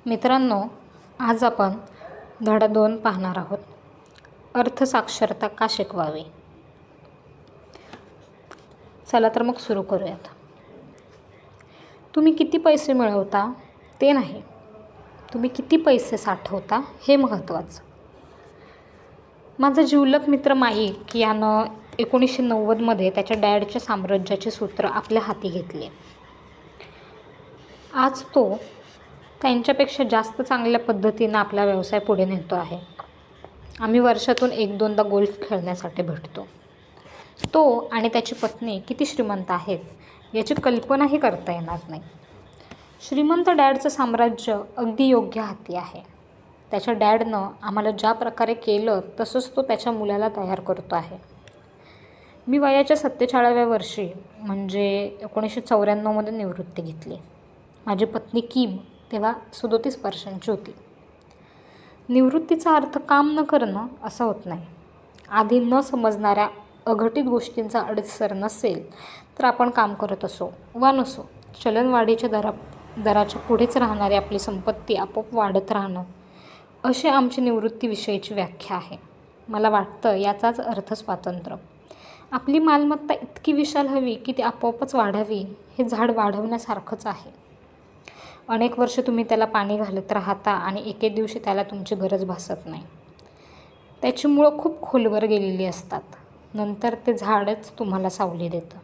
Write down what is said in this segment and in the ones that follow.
मित्रांनो, आज आपण धडा 2 पाहणार आहोत. अर्थसाक्षरता का शिकवावी? चला तर मग सुरू करूयात. तुम्ही किती पैसे मिळवता ते नाही, तुम्ही किती पैसे साठवता हे महत्त्वाचं. माझा जिवलग मित्र माईक यानं 1990मध्ये त्याच्या डॅडच्या साम्राज्याचे सूत्र आपल्या हाती घेतले. आज तो त्यांच्यापेक्षा जास्त चांगल्या पद्धतीनं आपला व्यवसाय पुढे नेतो आहे. आम्ही वर्षातून 1-2दा गोल्फ खेळण्यासाठी भेटतो. तो आणि त्याची पत्नी किती श्रीमंत आहेत याची कल्पनाही करता येणार नाही. श्रीमंत डॅडचं साम्राज्य अगदी योग्य हाती आहे. त्याच्या डॅडनं आम्हाला ज्या प्रकारे केलं तसंच तो त्याच्या मुलाला तयार करतो आहे. मी वयाच्या 47व्या वर्षी म्हणजे 1994मध्ये निवृत्ती घेतली. माझी पत्नी किम तेव्हा 37 वर्षांची होती. निवृत्तीचा अर्थ काम न करणं असं होत नाही. आधी न समजणाऱ्या अघटित गोष्टींचा अडसर नसेल तर आपण काम करत असो वा नसो, चलनवाढीच्या दराच्या पुढेच राहणारी आपली संपत्ती आपोआप वाढत राहणं, अशी आमची निवृत्तीविषयीची व्याख्या आहे. मला वाटतं याचाच अर्थ स्वातंत्र्य. आपली मालमत्ता इतकी विशाल हवी की ती आपोआपच वाढावी. हे झाड वाढवण्यासारखंच आहे. अनेक वर्ष तुम्ही त्याला पाणी घालत राहता आणि एके दिवशी त्याला तुमची गरज भासत नाही. त्याची मुळं खूप खोलवर गेलेली असतात. नंतर ते झाडच तुम्हाला सावली देतं.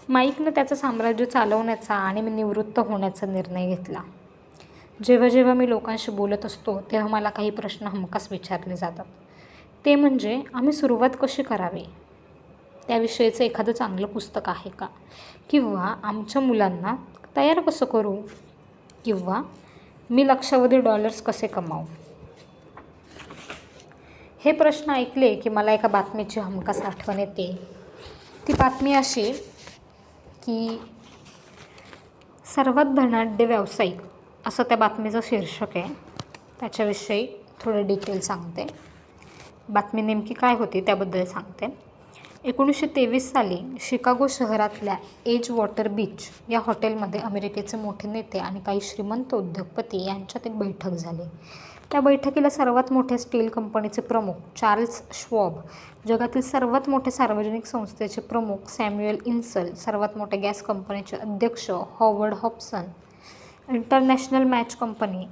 माईकनं त्याचं साम्राज्य चालवण्याचा आणि मी निवृत्त होण्याचा निर्णय घेतला. जेव्हा जेव्हा मी लोकांशी बोलत असतो तेव्हा मला काही प्रश्न हमखास विचारले जातात. ते म्हणजे आम्ही सुरुवात कशी करावी, त्याविषयीचं एखादं चांगलं पुस्तक आहे का, किंवा आमच्या मुलांना तयार कसं करू, किंवा मी लक्षावधी डॉलर्स कसे कमावू. हे प्रश्न ऐकले की मला एका बातमीची हमखास आठवण येते. ती बातमी अशी की सर्वात धनाढ्य व्यावसायिक असं त्या बातमीचं शीर्षक आहे. त्याच्याविषयी थोडे डिटेल सांगते. बातमी नेमकी काय होती त्याबद्दल सांगते. 1923 साली शिकागो शहरातल्या एजवॉटर बीच या हॉटेलमध्ये अमेरिकेचे मोठे नेते आणि काही श्रीमंत उद्योगपती यांच्यात एक बैठक झाली. त्या बैठकीला सर्वात मोठ्या स्टील कंपनीचे प्रमुख चार्ल्स श्वॉब, जगातील सर्वात मोठ्या सार्वजनिक संस्थेचे प्रमुख सॅम्युएल इन्सल, सर्वात मोठ्या गॅस कंपनीचे अध्यक्ष Howard Hobson, international match company,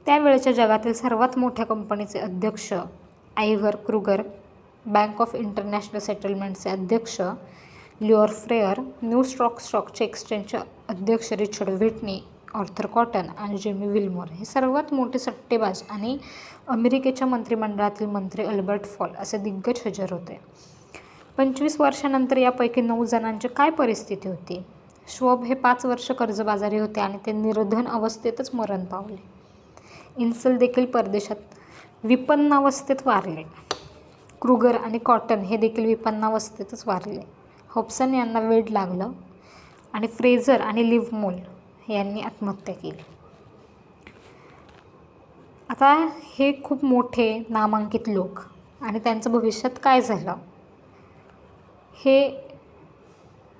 त्यावेळच्या जगातील सर्वात मोठ्या कंपनीचे अध्यक्ष आयव्हर क्रुगर, बँक ऑफ इंटरनॅशनल सेटलमेंटचे अध्यक्ष लिओर फ्रेयर, न्यू स्टॉकचे एक्सचेंजचे अध्यक्ष रिचर्ड व्हिटनी, ऑर्थर कॉटन आणि जेमी विल्मोर हे सर्वात मोठे सट्टेबाज आणि अमेरिकेच्या मंत्रिमंडळातील मंत्री अल्बर्ट फॉल असे दिग्गज हजर होते. 25 वर्षानंतर यापैकी 9 जणांची काय परिस्थिती होती? श्वॉब हे 5 वर्ष कर्जबाजारी होते आणि ते निर्धन अवस्थेतच मरण पावले. इन्सल देखील परदेशात विपन्नावस्थेत वारले. क्रुगर आणि कॉटन हे देखील विपन्नावस्थेतच वारले. हॉब्सन यांना वेड लागलं आणि फ्रेझर आणि लिव्हमोर यांनी आत्महत्या केली. आता हे खूप मोठे नामांकित लोक आणि त्यांचं भविष्यात काय झालं हे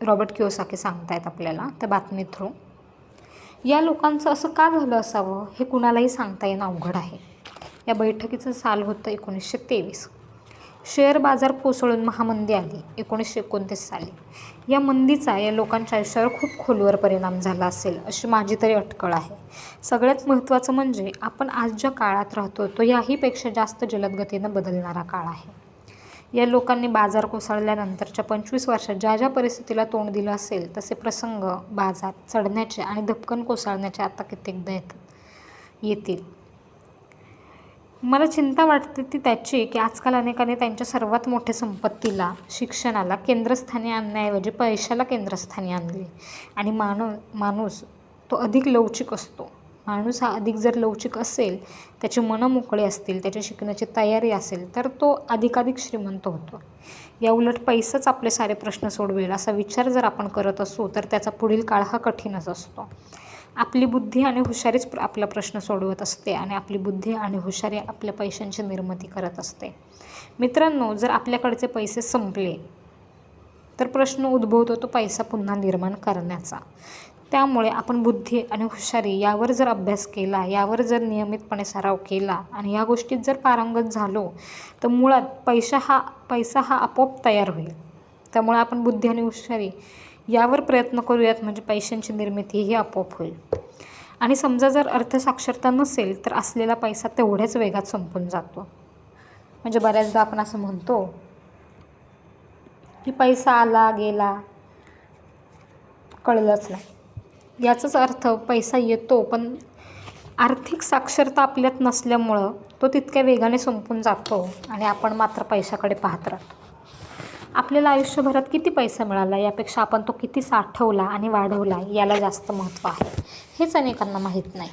रॉबर्ट कियोसाकी सांगतायत आपल्याला त्या बातमी थ्रू. या लोकांचं असं का झालं असावं हे कुणालाही सांगता येणं अवघड आहे. या बैठकीचं साल होतं 1923. शेअर बाजार कोसळून महामंदी आली 1929 साली. या मंदीचा या लोकांच्या आयुष्यावर खूप खोलवर परिणाम झाला असेल अशी माझी तरी अटकळ आहे. सगळ्यात महत्त्वाचं म्हणजे आपण आज ज्या काळात राहतो तो याहीपेक्षा जास्त जलद गतीनं बदलणारा काळ आहे. या लोकांनी बाजार कोसळल्यानंतरच्या 25 वर्षात ज्या ज्या परिस्थितीला तोंड दिलं असेल तसे प्रसंग बाजार चढण्याचे आणि धपकन कोसळण्याचे आता कित्येकदा येतील. मला चिंता वाटते ती त्याची की आजकाल अनेकांनी त्यांच्या सर्वात मोठ्या संपत्तीला, शिक्षणाला केंद्रस्थानी आणण्याऐवजी पैशाला केंद्रस्थानी आणले. आणि माणूस तो अधिक लवचिक असतो. माणूस हा अधिक जर लवचिक असेल, त्याची मनं मोकळी असतील, त्याची शिकण्याची तयारी असेल तर तो अधिकाधिक श्रीमंत होतो. या उलट पैसाच आपले सारे प्रश्न सोडवेल असा विचार जर आपण करत असू तर त्याचा पुढील काळ हा कठीणच असतो. आपली बुद्धी आणि हुशारीच आपला प्रश्न सोडवत असते आणि आपली बुद्धी आणि हुशारी आपल्या पैशांची निर्मिती करत असते. मित्रांनो, जर आपल्याकडचे पैसे संपले तर प्रश्न उद्भवतो तो पैसा पुन्हा निर्माण करण्याचा. त्यामुळे आपण बुद्धी आणि हुशारी यावर जर अभ्यास केला, यावर जर नियमितपणे सराव केला आणि या गोष्टीत जर पारंगत झालो, तर मुळात पैसा हा आपोआप तयार होईल. त्यामुळे आपण बुद्धी आणि हुशारी यावर प्रयत्न करूयात, म्हणजे पैशांची निर्मिती ही आपोआप होईल. आणि समजा जर अर्थसाक्षरता नसेल तर असलेला पैसा तेवढ्याच वेगात संपून जातो. म्हणजे बऱ्याचदा आपण असं म्हणतो की पैसा आला गेला कळलंच नाही. याचाच अर्थ पैसा येतो, पण आर्थिक साक्षरता आपल्यात नसल्यामुळं तो तितक्या वेगाने संपून जातो आणि आपण मात्र पैशाकडे पाहत राहतो. आपल्याला आयुष्यभरात किती पैसा मिळाला यापेक्षा आपण तो किती साठवला आणि वाढवला याला जास्त महत्त्व आहे. हेच अनेकांना माहीत नाही.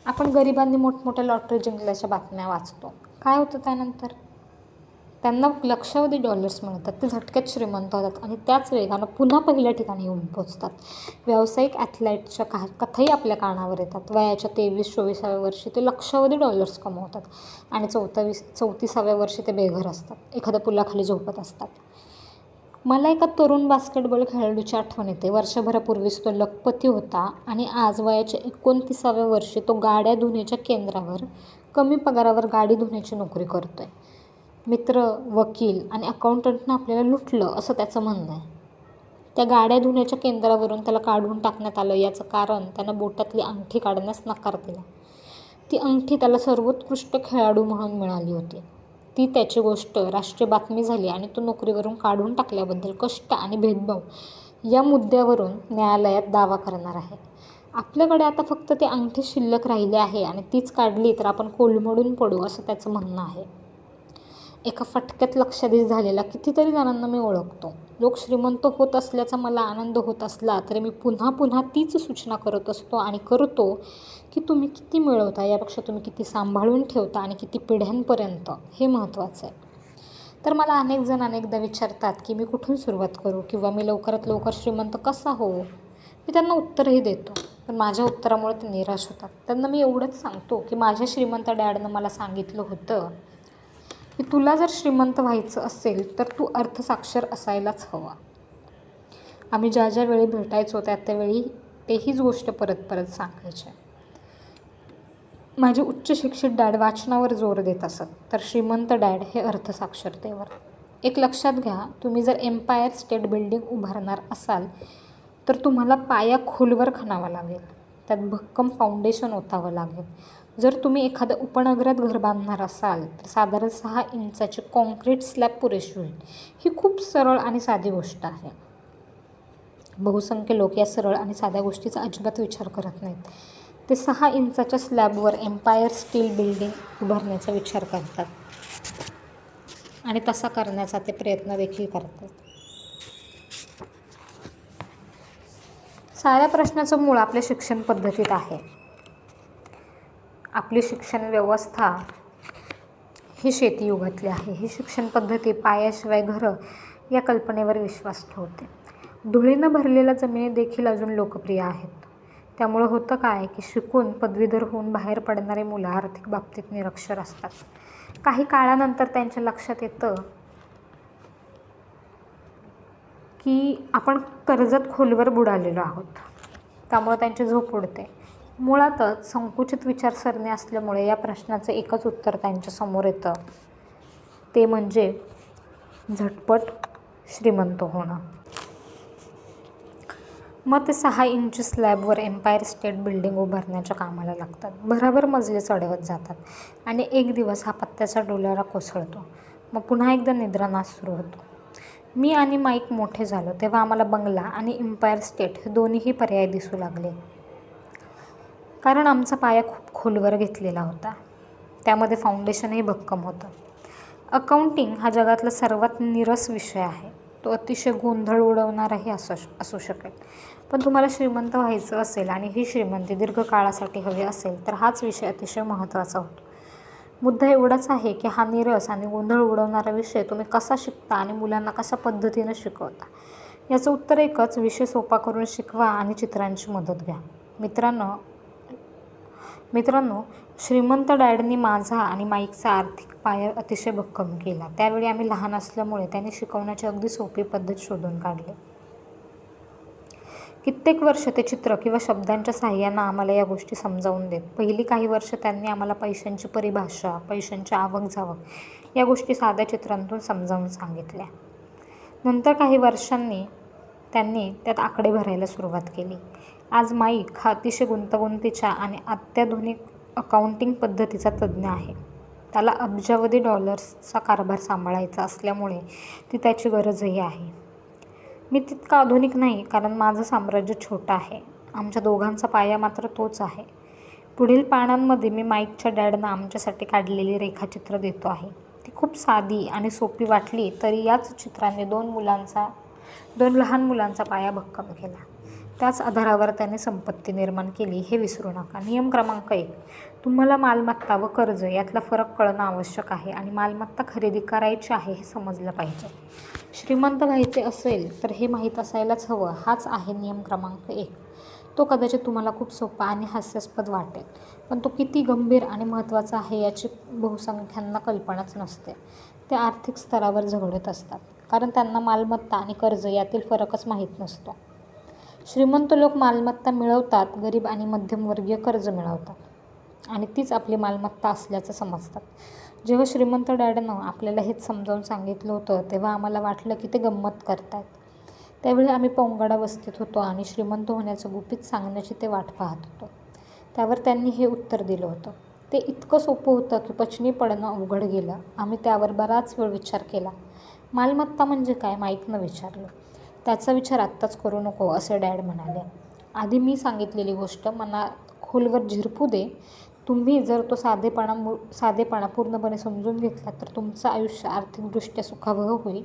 आपण गरिबांनी मोठमोठ्या लॉटरी जिंकल्याच्या बातम्या वाचतो. काय होतं त्यानंतर? त्यांना लक्षावधी डॉलर्स मिळतात, ते झटक्यात श्रीमंत होतात आणि त्याच वेगानं पुन्हा पहिल्या ठिकाणी येऊन पोचतात. व्यावसायिक ॲथलीटच्या कथाही आपल्या कानावर येतात. वयाच्या 23-24व्या वर्षी ते लक्षावधी डॉलर्स कमवतात आणि 34व्या वर्षी ते बेघर असतात, एखाद्या पुलाखाली झोपत असतात. मला एका तरुण बास्केटबॉल खेळाडूची आठवण येते. वर्षभरापूर्वीच तो लखपती होता आणि आज वयाच्या 29व्या वर्षी तो गाड्या धुण्याच्या केंद्रावर कमी पगारावर गाडी धुण्याची नोकरी करतोय. मित्र, वकील आणि अकाउंटंटनं आपल्याला लुटलं असं त्याचं म्हणणं आहे. त्या गाड्या धुण्याच्या केंद्रावरून त्याला काढून टाकण्यात आलं याचं कारण त्यानं बोटातली अंगठी काढण्यास नकार दिला. ती अंगठी त्याला सर्वोत्कृष्ट खेळाडू म्हणून मिळाली होती. ती त्याची गोष्ट राष्ट्रीय बातमी झाली आणि तो नोकरीवरून काढून टाकल्याबद्दल कष्ट आणि भेदभाव या मुद्द्यावरून न्यायालयात दावा करणार आहे. आपल्याकडे आता फक्त ती अंगठी शिल्लक राहिली आहे आणि तीच काढली तर आपण कोलमडून पडू असं त्याचं म्हणणं आहे. एका फटक्यात लक्षाधीश झालेला कितीतरी जणांना मी ओळखतो. लोक श्रीमंत होत असल्याचा मला आनंद होत असला तरी मी पुन्हा पुन्हा तीच सूचना करत असतो आणि करतो की तुम्ही किती मिळवता यापेक्षा तुम्ही किती सांभाळून ठेवता आणि किती पिढ्यांपर्यंत हे महत्त्वाचं आहे. तर मला अनेक जण अनेकदा विचारतात की मी कुठून सुरुवात करू किंवा मी लवकरात लवकर श्रीमंत कसा होऊ. मी त्यांना उत्तरही देतो, पण माझ्या उत्तरामुळे ते निराश होतात. त्यांना मी एवढंच सांगतो की माझ्या श्रीमंत डॅडनं मला सांगितलं होतं की तुला जर श्रीमंत व्हायचं असेल तर तू अर्थसाक्षर असायलाच हवा. आम्ही ज्या ज्या वेळी भेटायचो त्यावेळी ते हीच गोष्ट परत परत सांगायचे. माझे उच्च शिक्षित डॅड वाचनावर जोर देत असत, तर श्रीमंत डॅड हे अर्थसाक्षरतेवर. एक लक्षात घ्या, तुम्ही जर एम्पायर स्टेट बिल्डिंग उभारणार असाल तर तुम्हाला पाया खोलवर खणावा लागेल, त्यात भक्कम फाउंडेशन ओतावं लागेल. जर तुम्ही एखाद्या उपनगरात घर बांधणार असाल तर साधारण 6 इंचाची कॉन्क्रीट स्लॅब पुरेशी होईल. ही खूप सरळ आणि साधी गोष्ट आहे. बहुसंख्य लोक या सरळ आणि साध्या गोष्टीचा अजिबात विचार करत नाहीत. ते 6 इंचाच्या स्लॅबवर एम्पायर स्टील बिल्डिंग उभारण्याचा विचार करतात आणि तसा करण्याचा ते प्रयत्न देखील करतात. साऱ्या प्रश्नाचं मूळ आपल्या शिक्षण पद्धतीत आहे. आपली शिक्षण व्यवस्था ही शेतीयुगातली आहे. ही शिक्षण पद्धती पायाशिवाय घरं या कल्पनेवर विश्वास ठेवते. धुळीनं भरलेल्या जमिनी देखील अजून लोकप्रिय आहेत. त्यामुळं होतं काय की शिकून पदवीधर होऊन बाहेर पडणारी मुलं आर्थिक बाबतीत निरक्षर असतात. काही काळानंतर त्यांच्या लक्षात येतं की आपण कर्जात खोलवर बुडालेलो आहोत. त्यामुळे त्यांची झोप उडते. मुळातच संकुचित विचारसरणी असल्यामुळे या प्रश्नाचं एकच उत्तर त्यांच्यासमोर येतं, ते म्हणजे झटपट श्रीमंत होणं. मग ते 6 इंच स्लॅबवर एम्पायर स्टेट बिल्डिंग उभारण्याच्या कामाला लागतात. भराभर मजले चढवत जातात आणि एक दिवस हा पत्त्याचा डोलारा कोसळतो. मग पुन्हा एकदा निद्रानाश सुरू होतो. मी आणि माईक मोठे झालो तेव्हा आम्हाला बंगला आणि एम्पायर स्टेट हे दोन्हीही पर्याय दिसू लागले, कारण आमचा पाया खूप खोलवर घेतलेला होता. त्यामध्ये फाउंडेशनही भक्कम होतं. अकाउंटिंग हा जगातला सर्वात नीरस विषय आहे. तो अतिशय गोंधळ उडवणाराही असू शकेल. पण तुम्हाला श्रीमंत व्हायचं असेल आणि ही श्रीमंती दीर्घकाळासाठी हवी असेल तर हाच विषय अतिशय महत्त्वाचा होतो. मुद्दा एवढाच आहे की हा नीरस आणि गोंधळ उडवणारा विषय तुम्ही कसा शिकता आणि मुलांना कशा पद्धतीनं शिकवता. याचं उत्तर एकच, विषय सोपा करून शिकवा आणि चित्रांची मदत घ्या. मित्रांनो, श्रीमंत डॅडनी माझा आणि माईकचा आर्थिक पाया अतिशय भक्कम केला. त्यावेळी आम्ही लहान असल्यामुळे त्यांनी शिकवण्याची अगदी सोपी पद्धत शोधून काढली. कित्येक वर्ष ते चित्र किंवा शब्दांच्या साहाय्यानं आम्हाला या गोष्टी समजावून देत. पहिली काही वर्ष त्यांनी आम्हाला पैशांची परिभाषा, पैशांची आवक-जावक या गोष्टी साध्या चित्रांतून समजावून सांगितल्या. नंतर काही वर्षांनी त्यांनी त्यात आकडे भरायला सुरुवात केली. आज माईक हा अतिशय गुंतागुंतीच्या आणि अत्याधुनिक अकाउंटिंग पद्धतीचा तज्ज्ञ आहे. त्याला अब्जावधी डॉलर्सचा कारभार सांभाळायचा असल्यामुळे ती त्याची गरजही आहे. मी तितका आधुनिक नाही, कारण माझं साम्राज्य छोटं आहे. आमच्या दोघांचा पाया मात्र तोच आहे. पुढील पानांमध्ये मी माईकच्या डॅडनं आमच्यासाठी काढलेली रेखाचित्र देतो आहे. ती खूप साधी आणि सोपी वाटली तरी याच चित्रांनी दोन लहान मुलांचा पाया भक्कम केला. त्याच आधारावर त्याने संपत्ती निर्माण केली हे विसरू नका. नियम क्रमांक 1, तुम्हाला मालमत्ता व कर्ज यातला फरक कळणं आवश्यक आहे आणि मालमत्ता खरेदी करायची आहे हे समजलं पाहिजे. श्रीमंत व्हायचे असेल तर हे माहीत असायलाच हवं. हाच आहे नियम क्रमांक 1. तो कदाचित तुम्हाला खूप सोपा आणि हास्यास्पद वाटेल, पण तो किती गंभीर आणि महत्त्वाचा आहे याची बहुसंख्यांना कल्पनाच नसते. ते आर्थिक स्तरावर झगडत असतात, कारण त्यांना मालमत्ता आणि कर्ज यातील फरकच माहीत नसतो. श्रीमंत लोक मालमत्ता मिळवतात, गरीब आणि मध्यमवर्गीय कर्ज मिळवतात आणि तीच आपली मालमत्ता असल्याचं समजतात. जेव्हा श्रीमंत डॅडनं आपल्याला हेच समजावून सांगितलं होतं तेव्हा आम्हाला वाटलं की ते गंमत करतायत. त्यावेळी आम्ही पोंगाडा वस्तीत होतो आणि श्रीमंत होण्याचं गुपित सांगण्याची ते वाट पाहत होतो. त्यावर त्यांनी हे उत्तर दिलं होतं. ते इतकं सोपं होतं की पचनी पडणं अवघड गेलं. आम्ही त्यावर बराच वेळ विचार केला. मालमत्ता म्हणजे काय, माईकनं विचारलं. त्याचा विचार आत्ताच करू नको, असे डॅड म्हणाले. आधी मी सांगितलेली गोष्ट मनात खोलवर झिरपू दे. तुम्ही जर तो साधेपणा पूर्णपणे समजून घेतला तर तुमचं आयुष्य आर्थिकदृष्ट्या सुखावह होईल.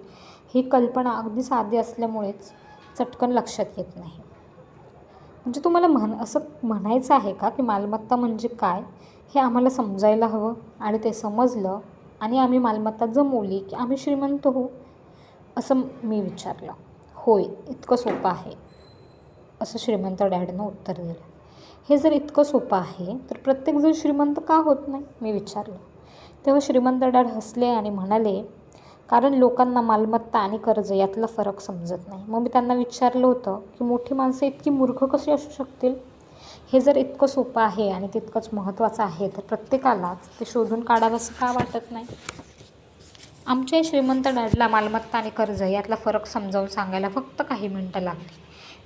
ही कल्पना अगदी साधी असल्यामुळेच चटकन लक्षात येत नाही. म्हणजे तुम्हाला असं म्हणायचं आहे का की मालमत्ता म्हणजे काय हे आम्हाला समजायला हवं, आणि ते समजलं आणि आम्ही मालमत्ता जमवली की आम्ही श्रीमंत होऊ, असं मी विचारलं. होय, इतकं सोपं आहे, असं श्रीमंत डॅडनं उत्तर दिलं. हे जर इतकं सोपं आहे तर प्रत्येकजण श्रीमंत का होत नाही, मी विचारलं. तेव्हा श्रीमंत डॅड हसले आणि म्हणाले, कारण लोकांना मालमत्ता आणि कर्ज यातला फरक समजत नाही. मग मी त्यांना विचारलं होतं की मोठी माणसं इतकी मूर्ख कशी असू शकतील. हे जर इतकं सोपं आहे आणि तितकंच महत्त्वाचं आहे तर प्रत्येकालाच ते शोधून काढावंसं का वाटत नाही. आमच्या श्रीमंत डॅडला मालमत्ता आणि कर्ज यातला फरक समजावून सांगायला फक्त काही मिनिटं लागली.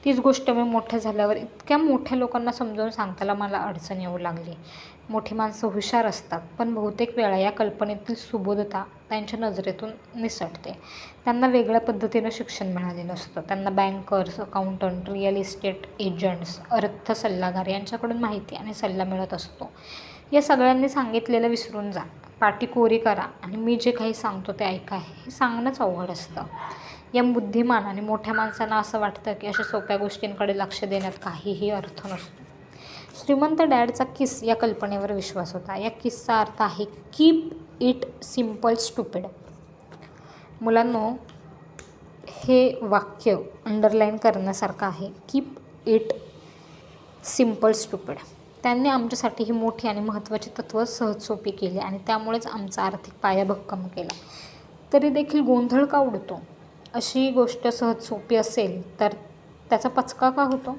तीच गोष्ट मी मोठ्या झाल्यावर इतक्या मोठ्या लोकांना समजावून सांगताना मला अडचण येऊ लागली. मोठी माणसं हुशार असतात, पण बहुतेक वेळा या कल्पनेतील सुबोधता त्यांच्या नजरेतून निसटते. त्यांना वेगळ्या पद्धतीनं शिक्षण मिळालेलं असतं. त्यांना bankers, accountant, real estate agents, अर्थ सल्लागार यांच्याकडून माहिती आणि सल्ला मिळत असतो. या सगळ्यांनी सांगितलेलं विसरून जा, पाटी कोरी करा आणि मी जे काही सांगतो ते ऐका, हे सांगणंच अवघड असतं. या बुद्धिमान आणि मोठ्या माणसांना असं वाटतं की अशा सोप्या गोष्टींकडे लक्ष देण्यात काहीही अर्थ नसतो. श्रीमंत डॅडचा किस या कल्पनेवर विश्वास होता. या किसचा अर्थ आहे कीप इट सिम्पल स्टुपिड. मुलांनो, हे वाक्य अंडरलाईन करण्यासारखं आहे. Keep it simple stupid. त्यांनी आमच्यासाठी ही मोठी आणि महत्त्वाची तत्त्वं सहजसोपी केली आणि त्यामुळेच आमचा आर्थिक पाया भक्कम केला. तरी देखील गोंधळ का उडतो? अशी गोष्ट सहजसोपी असेल तर त्याचा पचका का होतो?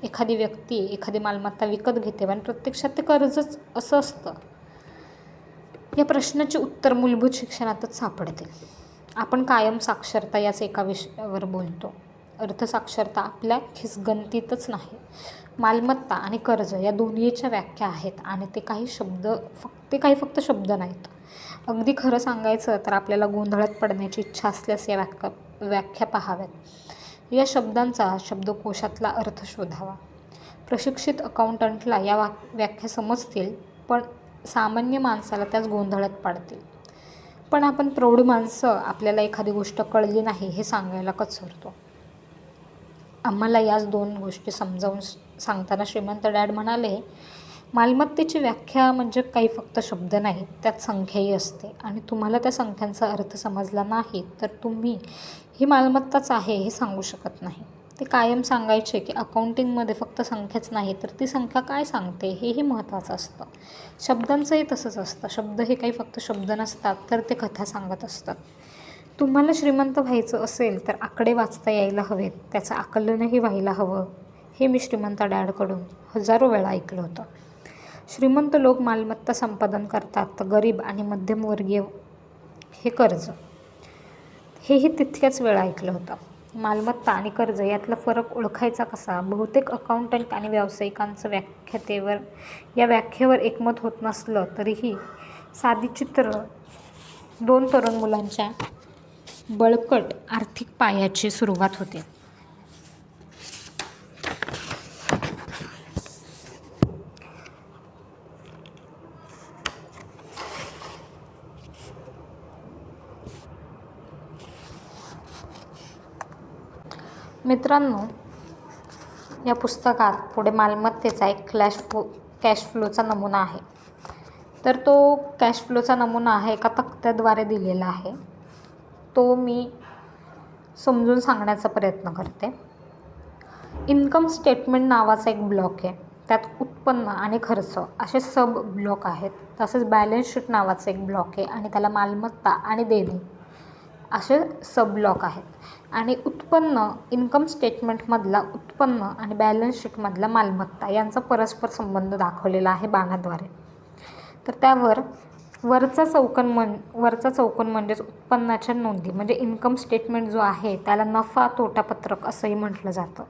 एखादी व्यक्ती एखादी मालमत्ता विकत घेते आणि प्रत्यक्षात ते कर्जच असं असतं. या प्रश्नाचे उत्तर मूलभूत शिक्षणातच सापडते. आपण कायम साक्षरता याच एका विषयावर बोलतो. अर्थसाक्षरता आपल्या खिसगंतीतच नाही. मालमत्ता आणि कर्ज या दोन्हीच्या व्याख्या आहेत आणि ते काही फक्त शब्द नाहीत. अगदी खरं सांगायचं तर आपल्याला गोंधळात पडण्याची इच्छा असल्यास या व्याख्या पाहाव्यात. या शब्दांचा शब्दकोशातला अर्थ शोधावा. प्रशिक्षित अकाउंटंटला या व्याख्या समजतील, पण सामान्य माणसाला त्याच गोंधळात पाडतील. पण आपण प्रौढ माणसं आपल्याला एखादी गोष्ट कळली नाही हे सांगायला कचरतो. आम्हाला याच दोन गोष्टी समजावून सांगताना श्रीमंत डॅड म्हणाले, मालमत्तेची व्याख्या म्हणजे काही फक्त शब्द नाही, त्यात संख्याही असते आणि तुम्हाला त्या संख्यांचा अर्थ समजला नाही तर तुम्ही ही मालमत्ताच आहे हे सांगू शकत नाही. ते कायम सांगायचे की अकाउंटिंगमध्ये फक्त संख्याच नाही तर ती संख्या काय सांगते हेही महत्त्वाचं असतं. शब्दांचंही तसंच असतं. शब्द हे काही फक्त शब्द नसतात तर ते कथा सांगत असतात. तुम्हाला श्रीमंत व्हायचं असेल तर आकडे वाचता यायला हवेत, त्याचं आकलनही व्हायला हवं. हे मी श्रीमंत डॅडकडून हजारो वेळा ऐकलं होतं. श्रीमंत लोक मालमत्ता संपादन करतात, तर गरीब आणि मध्यमवर्गीय हे कर्ज. हेही तितक्याच वेळा ऐकलं होतं. मालमत्ता आणि कर्ज यातला फरक ओळखायचा कसा? बहुतेक अकाउंटंट आणि व्यावसायिकांचं या व्याख्येवर एकमत होत नसलं तरीही साधी चित्र 2 तरुण मुलांच्या बळकट आर्थिक पायाची सुरुवात होते. मित्रांनो, या पुस्तकात पुढे मालमत्तेचा एक कॅश फ्लोचा नमुना आहे. तर तो कॅश फ्लोचा नमुना आहे एका तक्त्याद्वारे दिलेला आहे. तो मी समजून सांगण्याचा प्रयत्न करते. इन्कम स्टेटमेंट नावाचा एक ब्लॉक आहे. त्यात उत्पन्न आणि खर्च असे सब ब्लॉक आहेत. तसेच बॅलन्स शीट नावाचा एक ब्लॉक आहे आणि त्याला मालमत्ता आणि देणी असे सब ब्लॉक आहेत. आणि इन्कम स्टेटमेंटमधला उत्पन्न आणि बॅलन्स शीटमधला मालमत्ता यांचा परस्पर संबंध दाखवलेला आहे बाणाद्वारे. तर त्यावर वरचा चौकोन म्हणजेच उत्पन्नाच्या नोंदी म्हणजे इन्कम स्टेटमेंट जो आहे त्याला नफा तोटा पत्रक असंही म्हटलं जातं.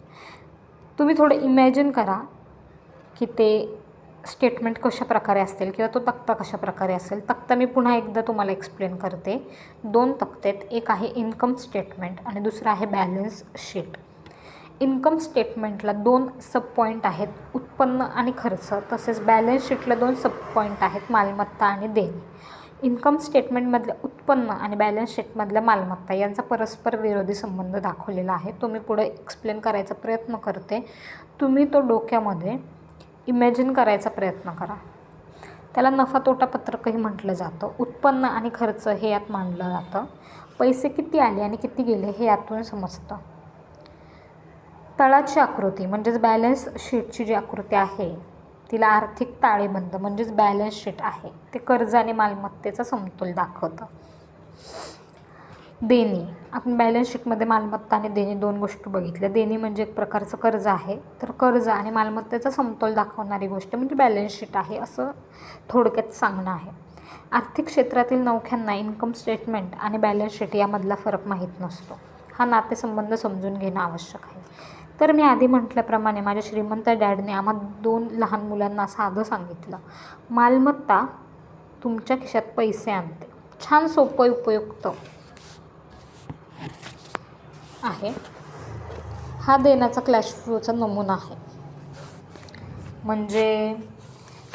तुम्ही थोडं इमॅजिन करा की ते स्टेटमेंट कशा प्रकारे असतील किंवा तो तक्ता कशा प्रकारे असेल. तक्ता मी पुन्हा एकदा तुम्हाला एक्सप्लेन करते. 2 तक्ते आहेत. एक आहे इन्कम स्टेटमेंट आणि दुसरं आहे बॅलन्स शीट. इन्कम स्टेटमेंटला 2 सब पॉईंट आहेत, उत्पन्न आणि खर्च. तसेच बॅलन्स शीटला 2 सब पॉईंट आहेत, मालमत्ता आणि देणी. इन्कम स्टेटमेंटमधलं उत्पन्न आणि बॅलन्स शीटमधल्या मालमत्ता यांचा परस्पर विरोधी संबंध दाखवलेला आहे. तो मी पुढे एक्सप्लेन करायचा प्रयत्न करते. तुम्ही तो डोक्यामध्ये इमॅजिन करायचा प्रयत्न करा. त्याला नफा तोटा पत्रकही म्हटलं जातं. उत्पन्न आणि खर्च हे यात मांडलं जातं. पैसे किती आले आणि किती गेले हे यातून समजतं. तळाची आकृती म्हणजेच बॅलन्स शीटची जी आकृती आहे तिला आर्थिक ताळेबंद म्हणजेच बॅलन्स शीट आहे. ते कर्ज आणि मालमत्तेचा समतोल दाखवतं. देणी, आपण बॅलन्स शीटमध्ये मालमत्ता आणि देणी 2 गोष्टी बघितल्या. देणी म्हणजे एक प्रकारचं कर्ज आहे. तर कर्ज आणि मालमत्तेचा समतोल दाखवणारी गोष्ट म्हणजे बॅलन्स शीट आहे असं थोडक्यात सांगणं आहे. आर्थिक क्षेत्रातील नौख्यांना इन्कम स्टेटमेंट आणि बॅलन्स शीट यामधला फरक माहीत नसतो. हा नातेसंबंध समजून घेणं आवश्यक आहे. तर मी आधी म्हटल्याप्रमाणे माझ्या श्रीमंत डॅडने आम्हा 2 लहान मुलांना साधं सांगितलं, मालमत्ता तुमच्या खिशात पैसे आणते. छान सोपं उपयुक्त आहे. हा देण्याचा कॅश फ्लोचा नमुना आहे. म्हणजे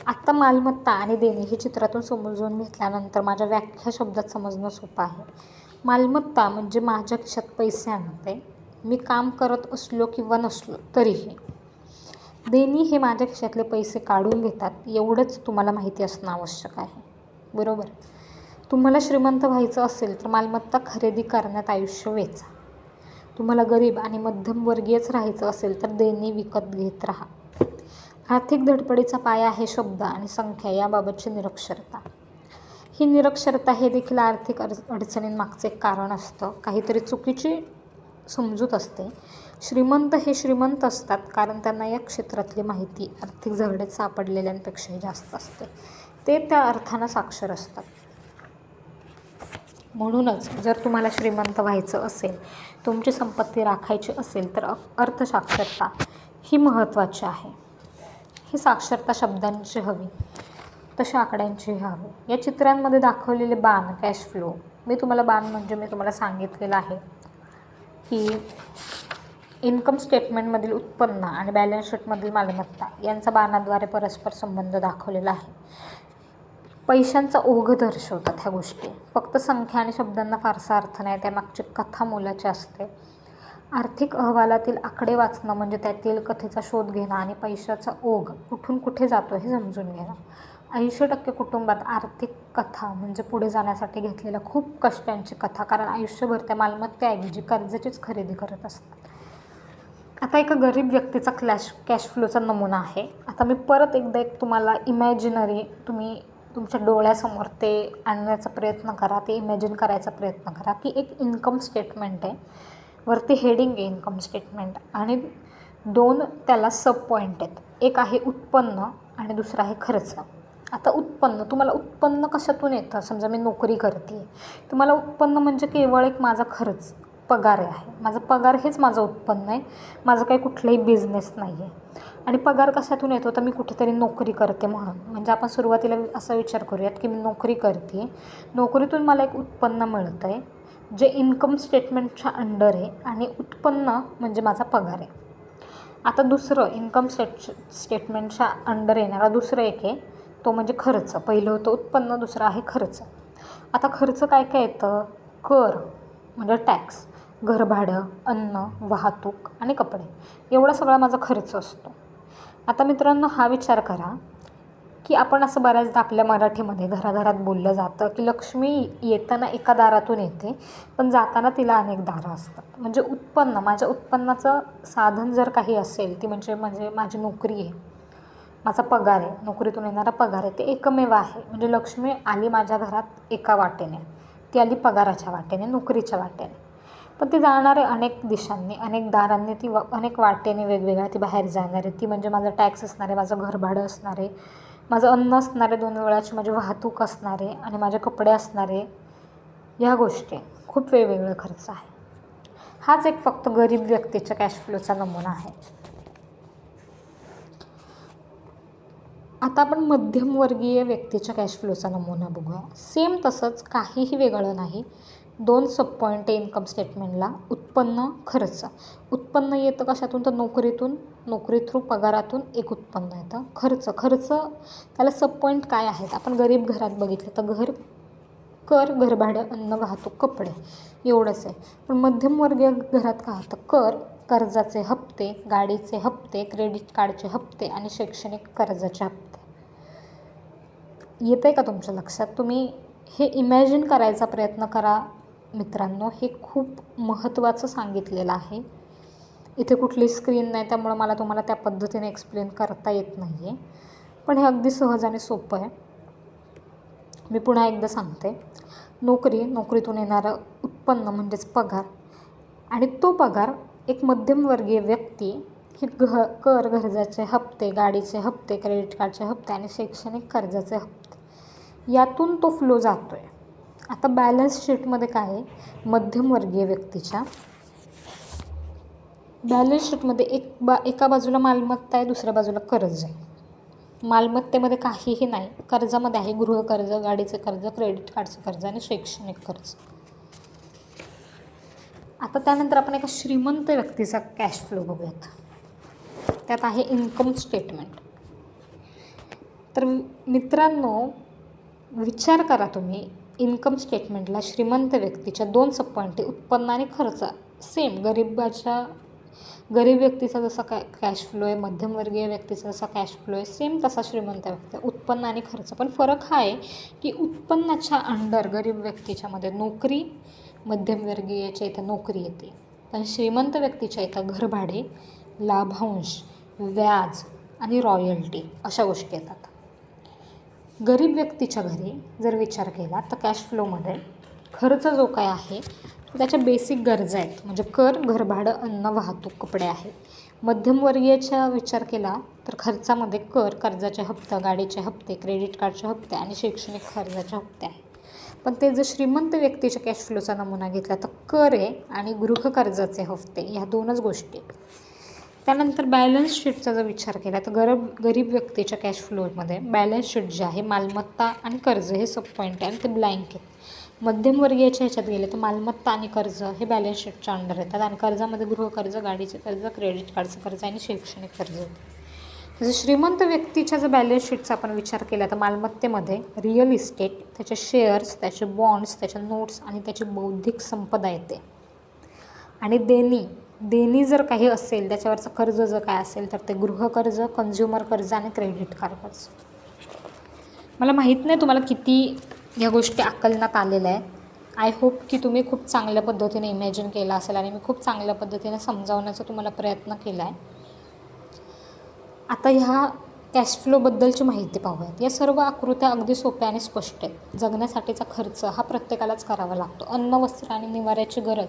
आत्ता मालमत्ता आणि देणी हे चित्रातून समजून घेतल्यानंतर माझ्या व्याख्या शब्दात समजणं सोपं आहे. मालमत्ता म्हणजे माझ्या खिशात पैसे आणते, मी काम करत असलो किंवा नसलो तरीही. देणी हे माझ्या खिशातले पैसे काढून घेतात. एवढंच तुम्हाला माहिती असणं आवश्यक आहे. बरोबर. तुम्हाला श्रीमंत व्हायचं असेल तर मालमत्ता खरेदी करण्यात आयुष्य वेचा. तुम्हाला गरीब आणि मध्यमवर्गीयच राहायचं असेल तर देणी विकत घेत राहा. आर्थिक धडपडीचा पाया आहे शब्द आणि संख्या याबाबतची निरक्षरता. ही निरक्षरता हे देखील आर्थिक अडचणींमागचं एक कारण असतं. काहीतरी चुकीची समजूत असते. श्रीमंत हे श्रीमंत असतात कारण त्यांना या क्षेत्रातली माहिती आर्थिक झगड्यात सापडलेल्यांपेक्षाही जास्त असते. ते त्या अर्थानं साक्षर असतात. म्हणूनच जर तुम्हाला श्रीमंत व्हायचं असेल, तुमची संपत्ती राखायची असेल तर अर्थसाक्षरता ही महत्त्वाची आहे. ही साक्षरता शब्दांची हवी तशा आकड्यांची हवी. या चित्रांमध्ये दाखवलेले बाण कॅश फ्लो, मी तुम्हाला सांगितलेलं आहे की इन्कम स्टेटमेंटमधील उत्पन्न आणि बॅलन्स शीटमधील मालमत्ता यांचा बाणाद्वारे परस्पर संबंध दाखवलेला आहे. पैशांचा ओघ दर्शवतात ह्या गोष्टी. फक्त संख्या आणि शब्दांना फारसा अर्थ नाही, त्यामागची कथा मोलाची असते. आर्थिक अहवालातील आकडे वाचणं म्हणजे त्यातील कथेचा शोध घेणं आणि पैशाचा ओघ कुठून कुठे जातो हे समजून घेणं. 80% कुटुंबात आर्थिक कथा म्हणजे पुढे जाण्यासाठी घेतलेल्या खूप कष्टांची कथा, कारण आयुष्यभर त्या मालमत्तेऐवजी कर्जाचीच खरेदी करत असतात. आता एका गरीब व्यक्तीचा कॅश फ्लोचा नमुना आहे. आता मी परत एकदा तुम्हाला इमॅजिनरी तुम्ही तुमच्या डोळ्यासमोर ते आणण्याचा प्रयत्न करा, ते इमॅजिन करायचा प्रयत्न करा की एक इन्कम स्टेटमेंट आहे, वरती हेडिंग आहे इन्कम स्टेटमेंट आणि दोन त्याला सब पॉईंट आहेत. एक आहे उत्पन्न आणि दुसरं आहे खर्च. आता उत्पन्न, तुम्हाला उत्पन्न कशातून येतं? समजा मी नोकरी करते, तुम्हाला उत्पन्न म्हणजे केवळ एक माझा खर्च, पगार आहे. माझा पगार हेच माझं उत्पन्न आहे. माझं काही कुठलाही बिझनेस नाही आहे. आणि पगार कशातून येतो? तर मी कुठेतरी नोकरी करते म्हणून. म्हणजे आपण सुरुवातीला असा विचार करूयात की मी नोकरी करते, नोकरीतून मला एक उत्पन्न मिळतं आहे जे इन्कम स्टेटमेंटच्या अंडर आहे आणि उत्पन्न म्हणजे माझा पगार आहे. आता दुसरं इन्कम स्टेटमेंटच्या अंडर येणारा दुसरं एक आहे, तो म्हणजे खर्च. पहिलं होतं उत्पन्न, दुसरं आहे खर्च. आता खर्च काय काय येतं? कर म्हणजे टॅक्स, घरभाडं, अन्न, वाहतूक आणि कपडे, एवढा सगळा माझा खर्च असतो. आता मित्रांनो, हा विचार करा की आपण असं बऱ्याचदा आपल्या मराठीमध्ये घराघरात बोललं जातं की लक्ष्मी येताना एका दारातून येते, पण जाताना तिला अनेक दारं असतात. म्हणजे उत्पन्न, माझ्या उत्पन्नाचं साधन जर काही असेल, ती म्हणजे माझी नोकरी आहे, माझा पगार आहे, नोकरीतून येणारा पगार आहे, ते एकमेव आहे. म्हणजे लक्ष्मी आली माझ्या घरात एका वाटेने, ती आली पगाराच्या वाटेने, नोकरीच्या वाटेने. पण ती जाणार आहे अनेक दिशांनी, अनेक दारांनी, ती अनेक वाटेने वेगवेगळ्या ती बाहेर जाणार आहे. ती म्हणजे माझं टॅक्स असणार आहे, माझं घरभाडं असणार आहे, माझं अन्न असणार आहे 2 वेळाची, माझी वाहतूक असणार आहे आणि माझे कपडे असणार आहे. ह्या गोष्टी खूप वेगवेगळे खर्च आहे. हाच एक फक्त गरीब व्यक्तीच्या कॅश फ्लोचा नमुना आहे. आता आपण मध्यमवर्गीय व्यक्तीच्या कॅश फ्लोचा नमुना बघूया. सेम तसंच, काहीही वेगळं नाही. 2 सब पॉईंट आहे इन्कम स्टेटमेंटला, उत्पन्न, खर्च. उत्पन्न येतं कशातून? तर नोकरीतून, नोकरी थ्रू पगारातून एक उत्पन्न येतं. खर्च त्याला सब पॉईंट काय आहेत? आपण गरीब घरात बघितलं तर कर, घरभाडं, अन्न, वाहतूक, कपडे, एवढंच आहे. पण मध्यमवर्गीय घरात काय होतं? कर, कर्जाचे हप्ते, गाडीचे हप्ते, क्रेडिट कार्डचे हप्ते आणि शैक्षणिक कर्जाचे हप्ते. येतं आहे का तुमच्या लक्षात? तुम्ही हे इमॅजिन करायचा प्रयत्न करा मित्रांनो. हे खूप महत्त्वाचं सांगितलेलं आहे. इथे कुठली स्क्रीन नाही, त्यामुळं मला तुम्हाला त्या पद्धतीने एक्सप्लेन करता येत नाही आहे, पण हे अगदी सहज आणि सोपं आहे. मी पुन्हा एकदा सांगते. नोकरीतून येणारं उत्पन्न म्हणजेच पगार, आणि तो पगार एक मध्यमवर्गीय व्यक्ती हे कर, कर्जाचे हप्ते, गाडीचे हप्ते, क्रेडिट कार्डचे हप्ते आणि शैक्षणिक कर्जाचे हप्ते, यातून तो फ्लो जातो आहे. आता बॅलन्स शीटमध्ये काय आहे? मध्यमवर्गीय व्यक्तीच्या बॅलन्स शीटमध्ये एका बाजूला मालमत्ता आहे, दुसऱ्या बाजूला कर्ज आहे. मालमत्तेमध्ये काहीही नाही, कर्जामध्ये आहे गृहकर्ज, गाडीचे कर्ज, क्रेडिट कार्डचे कर्ज आणि शैक्षणिक कर्ज. आता त्यानंतर आपण एका श्रीमंत व्यक्तीचा कॅश फ्लो बघूयात. त्यात आहे इन्कम स्टेटमेंट. तर मित्रांनो, विचार करा तुम्ही, इन्कम स्टेटमेंटला श्रीमंत व्यक्तीच्या 2 सब पॉईंट आहे, उत्पन्न आणि खर्च. सेम गरीब व्यक्तीचा जसा कॅश फ्लो आहे, मध्यमवर्गीय व्यक्तीचा जसा कॅश फ्लो आहे, सेम तसा श्रीमंत व्यक्ती, उत्पन्न आणि खर्च. पण फरक हा आहे की उत्पन्नाच्या अंडर गरीब व्यक्तीच्यामध्ये नोकरी, मध्यमवर्गीयाच्या इथं नोकरी येते, पण श्रीमंत व्यक्तीच्या इथं घरभाडे, लाभांश, व्याज आणि रॉयल्टी अशा गोष्टी येतात. गरीब व्यक्तीच्या घरी जर विचार केला तर कॅश फ्लोमध्ये खर्च जो काय आहे तो त्याच्या बेसिक गरजा आहेत, म्हणजे कर, घरभाडं, अन्न, वाहतूक, कपडे आहे. मध्यमवर्गीयाचा विचार केला तर खर्चामध्ये कर, कर्जाचे हप्ते, गाडीचे हप्ते, क्रेडिट कार्डचे हप्ते आणि शैक्षणिक कर्जाचे हप्ते आहे. पण ते जर श्रीमंत व्यक्तीच्या कॅश फ्लोचा नमुना घेतला तर कर आहे आणि गृहकर्जाचे हप्ते, ह्या 2च गोष्टी. त्यानंतर बॅलन्स शीटचा जर विचार केला तर गरीब व्यक्तीच्या कॅश फ्लोमध्ये बॅलन्स शीट जे आहे, मालमत्ता आणि कर्ज हे सब पॉईंट आहे आणि ते ब्लँक आहे. मध्यमवर्गीयाच्या ह्याच्यात गेले तर मालमत्ता आणि कर्ज हे बॅलन्स शीटच्या अंडर येतात आणि कर्जामध्ये गृहकर्ज, गाडीचे कर्ज, क्रेडिट कार्डचं कर्ज आणि शैक्षणिक कर्ज. जसं श्रीमंत व्यक्तीच्या जर बॅलन्स शीटचा आपण विचार केला तर मालमत्तेमध्ये रिअल इस्टेट, त्याचे शेअर्स, त्याचे बॉन्ड्स, त्याच्या नोट्स आणि त्याची बौद्धिक संपदा येते. आणि देणी जर काही असेल, त्याच्यावरचं कर्ज जर काय असेल तर ते गृहकर्ज, कन्झ्युमर कर्ज आणि क्रेडिट कार्ड कर्ज. मला माहीत नाही तुम्हाला किती या गोष्टी आकलनात आलेल्या आहे. आय होप की तुम्ही खूप चांगल्या पद्धतीने इमॅजिन केला असेल आणि मी खूप चांगल्या पद्धतीने समजावण्याचा तुम्हाला प्रयत्न केला आहे. आता ह्या कॅश फ्लोबद्दलची माहिती पाहूयात. या सर्व आकृत्या अगदी सोप्या आणि स्पष्ट आहेत. जगण्यासाठीचा खर्च हा प्रत्येकालाच करावा लागतो. अन्न, वस्त्र आणि निवाऱ्याची गरज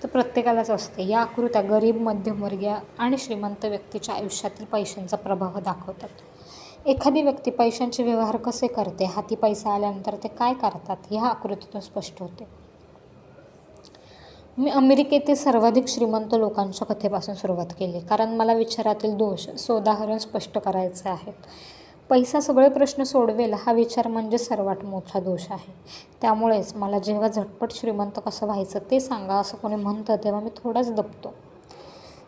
तर प्रत्येकालाच असते. या आकृत्या गरीब, मध्यमवर्गीय आणि श्रीमंत व्यक्तीच्या आयुष्यातील पैशांचा प्रभाव दाखवतात. एखादी व्यक्ती पैशांचे व्यवहार कसे करते, हाती पैसा आल्यानंतर ते काय करतात, ह्या आकृतीतून स्पष्ट होते. मी अमेरिकेतील सर्वाधिक श्रीमंत लोकांच्या कथेपासून सुरुवात केली, कारण मला विचारातील दोष सोदाहरण स्पष्ट करायचे आहेत. पैसा सगळे प्रश्न सोडवेल हा विचार म्हणजे सर्वात मोठा दोष आहे. त्यामुळेच मला जेव्हा झटपट श्रीमंत कसं व्हायचं ते सांगा असं कोणी म्हणतं तेव्हा मी थोडाच दबतो.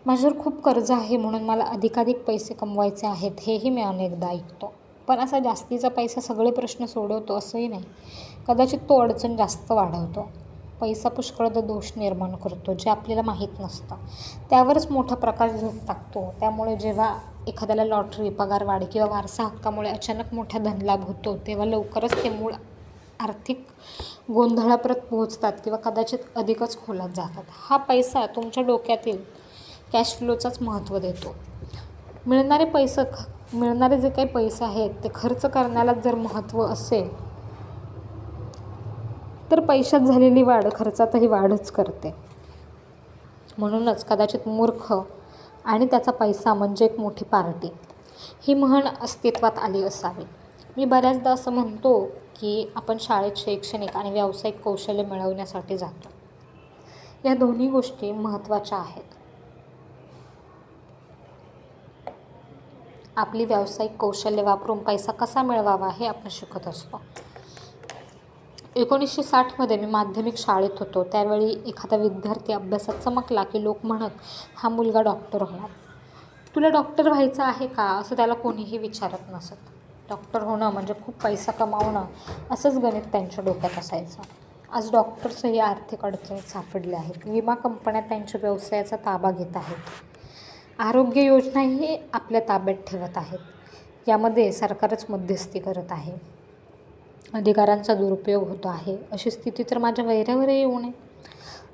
माझ्यावर खूप कर्ज आहे म्हणून मला अधिकाधिक पैसे कमवायचे आहेत हेही मी अनेकदा ऐकतो. पण असा जास्तीचा पैसा सगळे प्रश्न सोडवतो असंही नाही. कदाचित तो अडचण जास्त वाढवतो. पैसा पुष्कळदा दोष निर्माण करतो जे आपल्याला माहीत नसतं. त्यावरच मोठा प्रकाश झोत टाकतो. त्यामुळे जेव्हा एखाद्याला लॉटरी, पगारवाढ किंवा वारसा हक्कामुळे अचानक मोठा धनलाभ होतो तेव्हा लवकरच ते मूळ आर्थिक गोंधळापर्यंत पोहोचतात किंवा कदाचित अधिकच खोलात जातात. हा पैसा तुमच्या डोक्यातील कॅश फ्लोचाच महत्त्व देतो. मिळणारे जे काही पैसे आहेत ते खर्च करण्याला जर महत्त्व असेल तर पैशात झालेली वाढ खर्चातही वाढच करते. म्हणूनच कदाचित मूर्ख आणि त्याचा पैसा म्हणजे एक मोठी पार्टी ही म्हण अस्तित्वात आली असावी. मी बऱ्याचदा असं म्हणतो की आपण शाळेत शैक्षणिक आणि व्यावसायिक कौशल्य मिळवण्यासाठी जातो. या दोन्ही गोष्टी महत्त्वाच्या आहेत. आपली व्यावसायिक कौशल्य वापरून पैसा कसा मिळवावा हे आपण शिकत असतो. 1960मध्ये मी माध्यमिक शाळेत होतो. त्यावेळी एखादा विद्यार्थी अभ्यासात चमकला की लोक म्हणत, हा मुलगा डॉक्टर होणार. तुला डॉक्टर व्हायचं आहे का असं त्याला कोणीही विचारत नसत. डॉक्टर होणं म्हणजे खूप पैसा कमावणं असंच गणित त्यांच्या डोक्यात असायचं. आज डॉक्टर्सही आर्थिक अडचणीत सापडले आहेत. विमा कंपन्या त्यांच्या व्यवसायाचा ताबा घेत आहेत. आरोग्य योजनाही आपल्या ताब्यात ठेवत आहेत. यामध्ये सरकारच मध्यस्थी करत आहे. अधिकारांचा दुरुपयोग होतो आहे. अशी स्थिती तर माझ्या वैऱ्यावरही येऊ नये.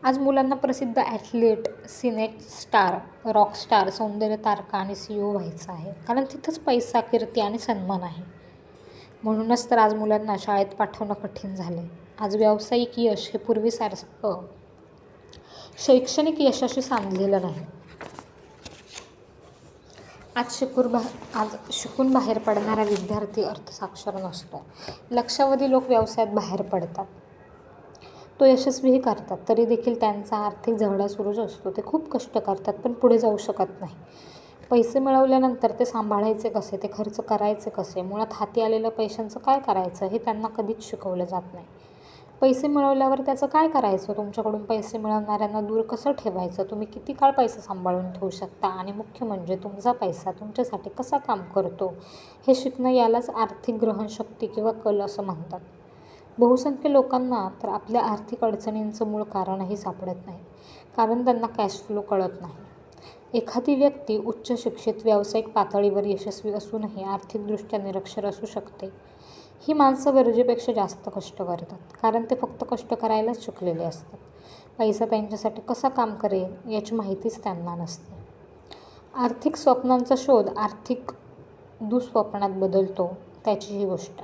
आज मुलांना प्रसिद्ध ॲथलीट, सिने स्टार, रॉकस्टार, सौंदर्य तारका आणि CEO व्हायचं आहे. कारण तिथंच पैसा, कीर्ती आणि सन्मान आहे. म्हणूनच तर आज मुलांना शाळेत पाठवणं कठीण झालं. आज व्यावसायिक यश हे पूर्वीसारखं शैक्षणिक यशाशी सांधलेलं नाही. आज शिकून बाहेर पडणारा विद्यार्थी अर्थसाक्षर नसतो. लक्षावधी लोक व्यवसायात बाहेर पडतात. तो यशस्वीही करतात. तरी देखील त्यांचा आर्थिक झगडा सुरूच असतो. ते खूप कष्ट करतात पण पुढे जाऊ शकत नाही. पैसे मिळवल्यानंतर ते सांभाळायचे कसे, ते खर्च करायचे कसे, मुळात हाती आलेल्या पैशांचं काय करायचं हे त्यांना कधीच शिकवलं जात नाही. पैसे मिळवल्यावर त्याचं काय करायचं, तुमच्याकडून पैसे मिळवणाऱ्यांना दूर कसं ठेवायचं, तुम्ही किती काळ पैसा सांभाळून ठेवू शकता आणि मुख्य म्हणजे तुमचा पैसा तुमच्यासाठी कसा काम करतो हे शिकणं, यालाच आर्थिक ग्रहणशक्ती किंवा कल असं म्हणतात. बहुसंख्य लोकांना तर आपल्या आर्थिक अडचणींचं मूळ कारणही सापडत नाही, कारण त्यांना कॅश फ्लो कळत नाही. एखादी व्यक्ती उच्च शिक्षित, व्यावसायिक पातळीवर यशस्वी असूनही आर्थिकदृष्ट्या निरक्षर असू शकते. ही माणसं गरजेपेक्षा जास्त कष्ट करतात, कारण ते फक्त कष्ट करायलाच शिकलेले असतात. पैसा त्यांच्यासाठी कसा काम करेल याची माहितीच त्यांना नसते. आर्थिक स्वप्नांचा शोध आर्थिक दुःस्वप्नात बदलतो त्याची ही गोष्ट.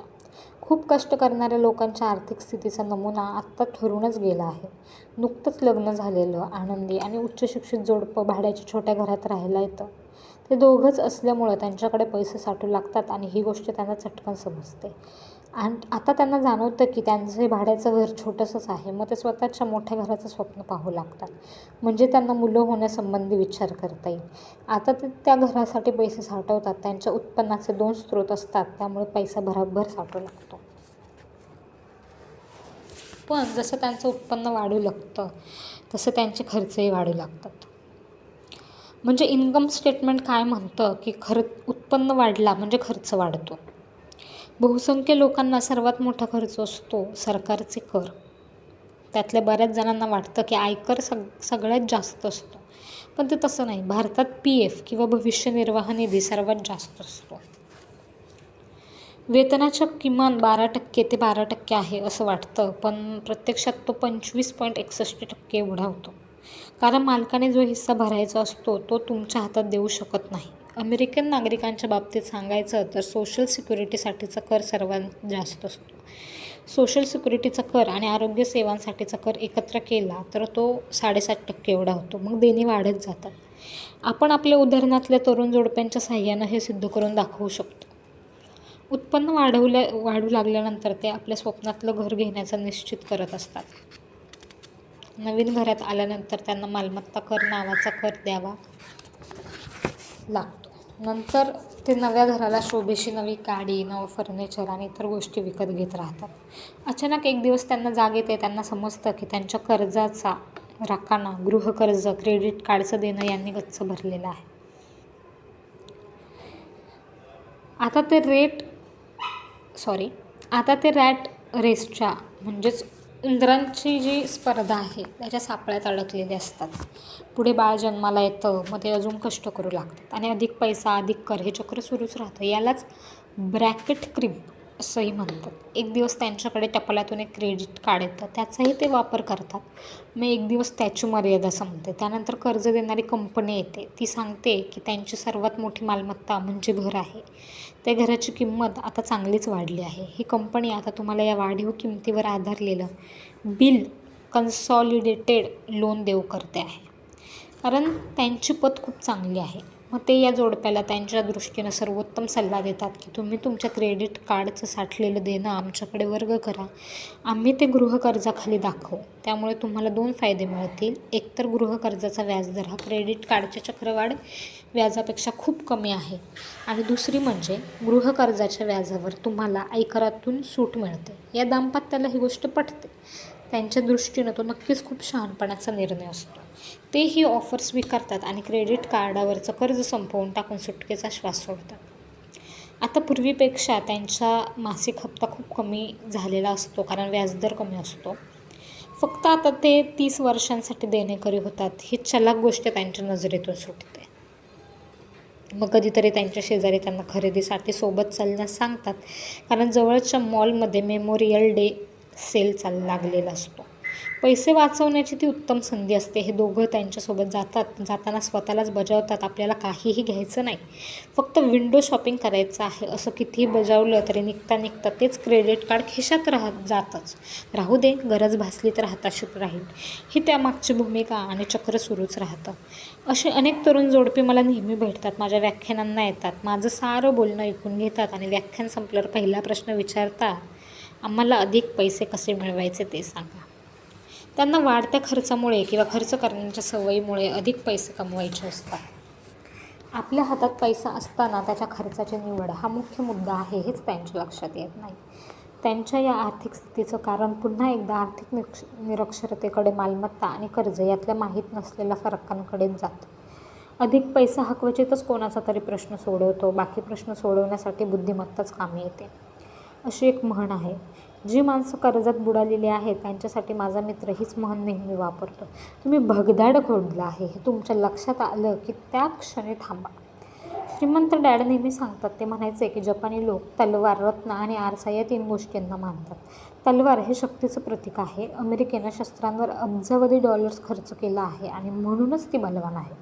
खूप कष्ट करणाऱ्या लोकांच्या आर्थिक स्थितीचा नमुना आत्ता ठरूनच गेला आहे. नुकतंच लग्न झालेलं, आनंदी आणि उच्चशिक्षित जोडपं भाड्याच्या छोट्या घरात राहायला येतं. ते दोघंच असल्यामुळं त्यांच्याकडे पैसे साठू लागतात आणि ही गोष्ट त्यांना चटकन समजते. आणि आता त्यांना जाणवतं की त्यांचं हे भाड्याचं घर छोटंसंच आहे. मग ते स्वतःच्या मोठ्या घराचं स्वप्न पाहू लागतात. म्हणजे त्यांना मुलं होण्यासंबंधी विचार करता येईल. आता ते त्या घरासाठी पैसे साठवतात. त्यांच्या उत्पन्नाचे 2 स्रोत असतात, त्यामुळे पैसा भराभर साठू लागतो. पण जसं त्यांचं उत्पन्न वाढू लागतं तसं त्यांचे खर्चही वाढू लागतात. म्हणजे इन्कम स्टेटमेंट काय म्हणतं की उत्पन्न वाढला म्हणजे खर्च वाढतो. बहुसंख्य लोकांना सर्वात मोठा खर्च असतो सरकारचे कर. त्यातल्या बऱ्याच जणांना वाटतं की आयकर सगळ्यात जास्त असतो, पण ते तसं नाही. भारतात PF किंवा भविष्य निर्वाह निधी सर्वात जास्त असतो. वेतनाच्या किमान 12% ते 12% आहे असं वाटतं, पण प्रत्यक्षात तो 25.61% एवढा होतो. कारण मालकाने जो हिस्सा भरायचा असतो तो तुमच्या हातात देऊ शकत नाही. अमेरिकन नागरिकांच्या बाबतीत सांगायचं तर सोशल सिक्युरिटीसाठीचा कर सर्वात जास्त असतो. सोशल सिक्युरिटीचा कर आणि आरोग्य सेवांसाठीचा कर एकत्र केला तर तो 7.5% एवढा होतो. मग देणी वाढत जातात. आपण आपल्या उदाहरणातल्या तरुण जोडप्यांच्या साहाय्यानं हे सिद्ध करून दाखवू शकतो. उत्पन्न वाढू लागल्यानंतर ते आपल्या स्वप्नातलं घर घेण्याचं निश्चित करत असतात. नवीन घरात आल्यानंतर त्यांना मालमत्ता कर नावाचा कर द्यावा लागतो. नंतर ते नव्या घराला शोभेशी नवी गाडी, नवं फर्निचर आणि इतर गोष्टी विकत घेत राहतात. अचानक एक दिवस त्यांना जाग येते. त्यांना समजतं की त्यांच्या कर्जाचा राखाना गृहकर्ज, क्रेडिट कार्डचं देणं यांनी गच्च भरलेलं आहे. आता ते रॅट रेसच्या म्हणजेच उंदरांची जी स्पर्धा आहे त्याच्या सापळ्यात अडकलेले असतात. पुढे बाळ जन्माला येतं, मग ते अजून कष्ट करू लागतात आणि अधिक पैसा, अधिक कर हे चक्र सुरूच राहतं. यालाच ब्रॅकेट क्रीप असंही म्हणतात. एक दिवस त्यांच्याकडे टपालातून एक क्रेडिट कार्ड येतं, त्याचाही ते वापर करतात. मग एक दिवस त्याची मर्यादा संपते. त्यानंतर कर्ज देणारी कंपनी येते. ती सांगते की त्यांची सर्वात मोठी मालमत्ता म्हणजे घर आहे. त्या घराची किंमत आता चांगलीच वाढली आहे. ही कंपनी आता तुम्हाला या वाढीव किमतीवर आधारलेलं बिल कन्सॉलिडेटेड लोन देऊ करते आहे, कारण त्यांची पत खूप चांगली आहे. मग ते या जोडप्याला त्यांच्या दृष्टीनं सर्वोत्तम सल्ला देतात की तुम्ही तुमच्या क्रेडिट कार्डचं साठलेलं देणं आमच्याकडे वर्ग करा. आम्ही ते गृहकर्जाखाली दाखवू. त्यामुळे तुम्हाला 2 फायदे मिळतील. एक तर गृहकर्जाचा व्याजदर हा क्रेडिट कार्डच्या चक्रवाढ व्याजापेक्षा खूप कमी आहे आणि दुसरी म्हणजे गृहकर्जाच्या व्याजावर तुम्हाला आयकरातून सूट मिळते. या दाम्पत्याला ही गोष्ट पटते. त्यांच्या दृष्टीनं तो नक्कीच खूप शहाणपणाचा निर्णय असतो. ते ही ऑफर स्वीकारतात आणि क्रेडिट कार्डावरचं कर्ज संपवून टाकून सुटकेचा श्वास सोडतात. आता पूर्वीपेक्षा त्यांचा मासिक हप्ता खूप कमी झालेला असतो, कारण व्याजदर कमी असतो. फक्त आता ते 30 वर्षांसाठी देणेकरी होतात. ही चलाक गोष्ट त्यांच्या नजरेतून सुटते. मग कधीतरी त्यांच्या शेजारी त्यांना खरेदीसाठी सोबत चालण्यास सांगतात, कारण जवळच्या मॉलमध्ये मेमोरियल डे सेल लागलेला असतो. पैसे वाचवण्याची ती उत्तम संधी असते. हे दोघं त्यांच्यासोबत जाताना स्वतःलाच बजावतात, आपल्याला काहीही घ्यायचं नाही, फक्त विंडो शॉपिंग करायचं आहे. असं कितीही बजावलं तरी निघता तेच क्रेडिट कार्ड खिशात जातच. राहू दे, गरज भासली तर हाताशी राहील, ही त्यामागची भूमिका आणि चक्र सुरूच राहतं. असे अनेक तरुण जोडपे मला नेहमी भेटतात, माझ्या व्याख्यानांना येतात, माझं सारं बोलणं ऐकून घेतात आणि व्याख्यान संपल्यावर पहिला प्रश्न विचारतात, आम्हाला अधिक पैसे कसे मिळवायचे ते सांगा. त्यांना वाढत्या खर्चामुळे किंवा खर्च करण्याच्या सवयीमुळे अधिक पैसे कमवायचे असतात. आपल्या हातात पैसा असताना त्याच्या खर्चाची निवड हा मुख्य मुद्दा आहे, हेच त्यांच्या लक्षात येत नाही. त्यांच्या या आर्थिक स्थितीचं कारण पुन्हा एकदा आर्थिक निरक्षरतेकडे, मालमत्ता आणि कर्ज यातल्या माहीत नसलेल्या फरकांकडेच जातं. अधिक पैसा हा क्वचितच कोणाचा तरी प्रश्न सोडवतो. बाकी प्रश्न सोडवण्यासाठी बुद्धिमत्ताच कामी येते. अशी एक म्हण आहे. जी माणसं कर्जात बुडालेली आहेत त्यांच्यासाठी माझा मित्र हीच म्हण नेहमी वापरतो. तुम्ही भगदाड खोदला आहे हे तुमच्या लक्षात आलं की त्या क्षणी थांबा. श्रीमंत डॅड नेहमी सांगतात, ते म्हणायचे की जपानी लोक तलवार, रत्न आणि आरसा या 3 गोष्टींना मानतात. तलवार हे शक्तीचं प्रतीक आहे. अमेरिकेनं शस्त्रांवर अब्जावधी डॉलर्स खर्च केला आहे आणि म्हणूनच ती बलवान आहे.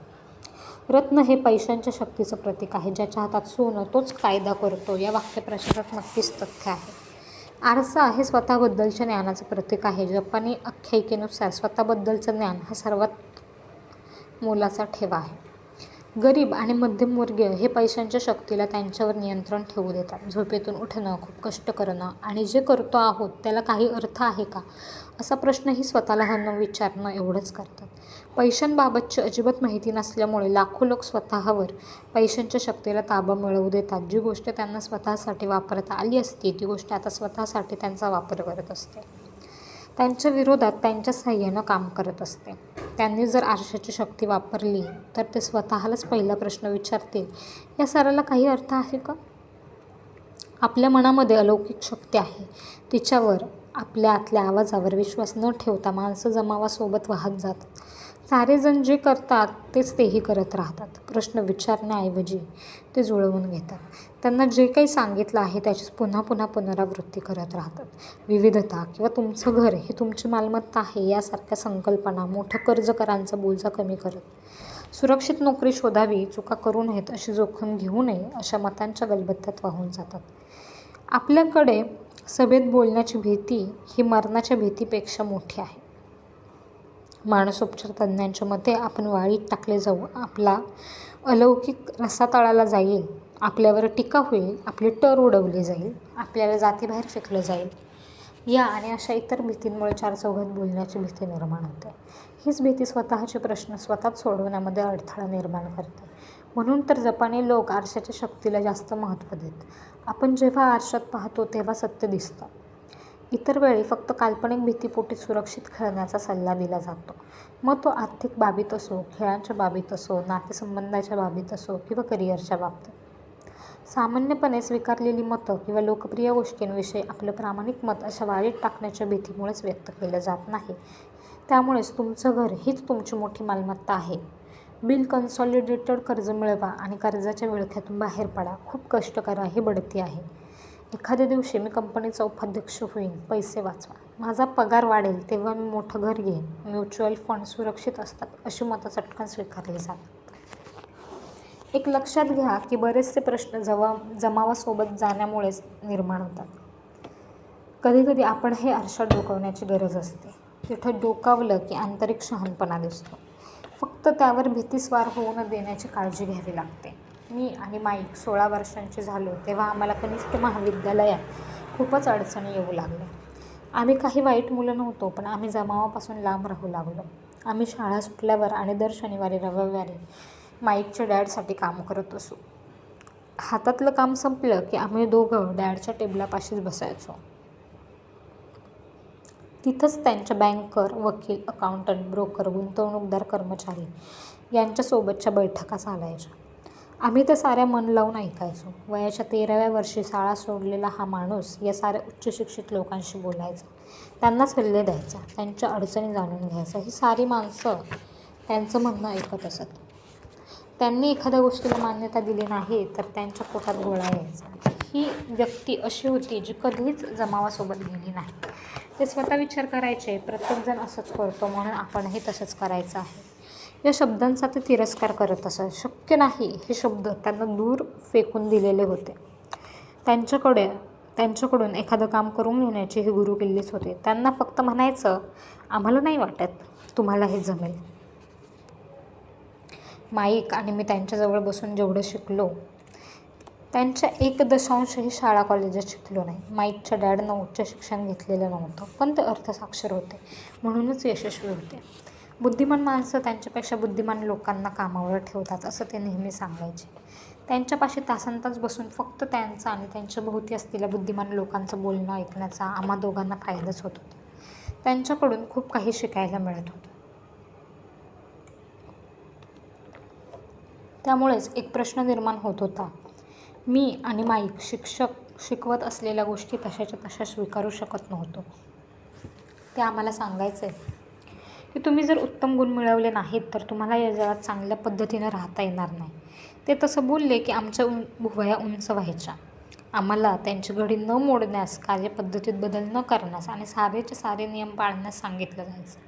रत्न हे पैशांच्या शक्तीचं प्रतीक आहे. ज्याच्या हातात सोनं तोच कायदा करतो, या वाक्यप्रचारात नक्कीच तथ्य आहे. आरसा हे स्वतःबद्दलच्या ज्ञानाचं प्रतीक आहे. जपानी आख्यायिकेनुसार स्वतःबद्दलचं ज्ञान हा सर्वात मोलाचा ठेवा आहे. गरीब आणि मध्यमवर्गीय हे पैशांच्या शक्तीला त्यांच्यावर नियंत्रण ठेवू देतात. झोपेतून उठणं, खूप कष्ट करणं आणि जे करतो आहोत त्याला काही अर्थ आहे का असा प्रश्नही स्वतःला न विचारणं एवढंच करतात. पैशांबाबतची अजिबात माहिती नसल्यामुळे लाखो लोक स्वतःवर पैशांच्या शक्तीला ताबा मिळवू देतात. जी गोष्ट त्यांना स्वतःसाठी वापरता आली असती ती गोष्ट आता स्वतःसाठी त्यांचा वापर करत असते, त्यांच्या विरोधात त्यांच्या साहाय्यानं काम करत असते. त्यांनी जर आरशाची शक्ती वापरली तर ते स्वतःलाच पहिला प्रश्न विचारतील, या साऱ्याला काही अर्थ आहे का? आपल्या मनामध्ये अलौकिक शक्ती आहे. तिच्यावर, आपल्या आतल्या आवाजावर विश्वास न ठेवता माणसं जमावासोबत वाहत जातात. सारेजण जे करतात तेच तेही करत राहतात. प्रश्न विचारण्याऐवजी ते जुळवून घेतात. त्यांना जे काही सांगितलं आहे त्याचीच पुन्हा पुनरावृत्ती करत राहतात. विविधता किंवा तुमचं घर हे तुमची मालमत्ता आहे यासारख्या संकल्पना मोठं कर्जकरांचा बोजा कमी करत सुरक्षित नोकरी शोधावी, चुका करू नयेत, अशी जोखीम घेऊ नये, अशा मतांच्या गलबत्यात वाहून जातात. आपल्याकडे सभेत बोलण्याची भीती ही मरणाच्या भीतीपेक्षा मोठी आहे. मानसोपचार तज्ज्ञांच्या मते आपण वाळीत टाकले जाऊ, आपला अलौकिक रस्सा तळाला जाईल, आपल्यावर टीका होईल, आपली टर उडवली जाईल, आपल्याला जातीबाहेर फेकलं जाईल, या आणि अशा इतर भीतींमुळे चारचौघात बोलण्याची भीती निर्माण होते. हीच भीती स्वतःचे प्रश्न स्वतःच सोडवण्यामध्ये अडथळा निर्माण करते. म्हणून तर जपानी लोक आरशाच्या शक्तीला जास्त महत्त्व देत. आपण जेव्हा आरशात पाहतो तेव्हा सत्य दिसतं. इतर वेळी फक्त काल्पनिक भीतीपोटी सुरक्षित खेळण्याचा सल्ला दिला जातो. मग तो आर्थिक बाबीत असो, खेळांच्या बाबीत असो, नातेसंबंधाच्या बाबीत असो किंवा करिअरच्या बाबतीत. सामान्यपणे स्वीकारलेली मतं किंवा लोकप्रिय गोष्टींविषयी आपलं प्रामाणिक मत अशा वाळीत टाकण्याच्या भीतीमुळेच व्यक्त केलं जात नाही. त्यामुळेच तुमचं घर हीच तुमची मोठी मालमत्ता आहे. बिल कन्सॉलिडेटेड कर्ज मिळवा आणि कर्जाच्या विळख्यातून बाहेर पडा. खूप कष्ट करा, ही बढती आहे. एखाद्या दिवशी मी कंपनीचा उपाध्यक्ष होईन, पैसे वाचवा, माझा पगार वाढेल, तेव्हा मी मोठं घर घेईन, म्युच्युअल फंड सुरक्षित असतात, अशी मतं चटकन स्वीकारली जातात. एक लक्षात घ्या की बरेचसे प्रश्न जमावासोबत जाण्यामुळेच निर्माण होतात. कधीकधी आपण हे आरशात डोकावण्याची गरज असते. तिथं डोकावलं की आंतरिक शहाणपणा दिसतो. फक्त त्यावर भीतीस्वार होऊ न देण्याची काळजी घ्यावी लागते. मी आणि माईक 16 वर्षांचे झालो तेव्हा आम्हाला कनिष्ठ महाविद्यालयात खूपच अडचणी येऊ लागल्या. आम्ही काही वाईट मुलं नव्हतो, पण आम्ही जमावापासून लांब राहू लागलो. आम्ही शाळा सुटल्यावर आणि दर शनिवारी रविवारी माईकच्या डॅडसाठी काम करत असू. हातातलं काम संपलं की आम्ही दोघं डॅडच्या टेबलापाशीच बसायचो. तिथंच त्यांच्या बँकर, वकील, अकाउंटंट, ब्रोकर, गुंतवणूकदार कर्मचारी यांच्यासोबतच्या बैठका चालायच्या. आम्ही त्या साऱ्या मन लावून ऐकायचो. वयाच्या 13व्या वर्षी शाळा सोडलेला हा माणूस या साऱ्या उच्चशिक्षित लोकांशी बोलायचा, त्यांना सल्ले द्यायचा, त्यांच्या अडचणी जाणून घ्यायचा. ही सारी माणसं त्यांचं म्हणणं ऐकत असत. त्यांनी एखाद्या गोष्टीला मान्यता दिली नाही तर त्यांच्या पोटात गोळा यायचा. ही व्यक्ती अशी होती जी कधीच जमावासोबत गेली नाही. ते स्वतः विचार करायचे, प्रत्येकजण असंच करतो म्हणून आपणही तसंच करायचं आहे. या शब्दांचा ते तिरस्कार करत असत. शक्य नाही हे शब्द त्यांना दूर फेकून दिलेले होते. त्यांच्याकडून एखादं काम करून घेण्याची ही गुरुकिल्लीच होती. त्यांना फक्त म्हणायचं, आम्हाला नाही वाटत तुम्हाला हे जमेल. माईक आणि मी त्यांच्याजवळ बसून जेवढं शिकलो त्यांच्या 1.0 शाळा कॉलेजात शिकलो नाही. माईकच्या डॅडनं उच्च शिक्षण घेतलेलं नव्हतं, पण ते अर्थसाक्षर होते, म्हणूनच यशस्वी होते. बुद्धिमान माणसं त्यांच्यापेक्षा बुद्धिमान लोकांना कामावर ठेवतात, असं ते नेहमी सांगायचे. त्यांच्यापाशी तासनतास बसून फक्त त्यांचं आणि त्यांच्या भोवती असलेल्या बुद्धिमान लोकांचं बोलणं ऐकण्याचा आम्हा दोघांना फायदाच होत होता. त्यांच्याकडून खूप काही शिकायला मिळत होतं. त्यामुळेच एक प्रश्न निर्माण होत होता. मी आणि माईक शिक्षक शिकवत असलेल्या गोष्टी तशाच्या तशा स्वीकारू शकत नव्हतो. ते आम्हाला सांगायचे की तुम्ही जर उत्तम गुण मिळवले नाहीत तर तुम्हाला या जगात चांगल्या पद्धतीनं राहता येणार नाही. ते तसं बोलले की आमच्या भुवया उंच व्हायच्या. आम्हाला त्यांची घडी न मोडण्यास, कार्यपद्धतीत बदल न करण्यास आणि सारेचे सारे नियम पाळण्यास सांगितलं जायचं.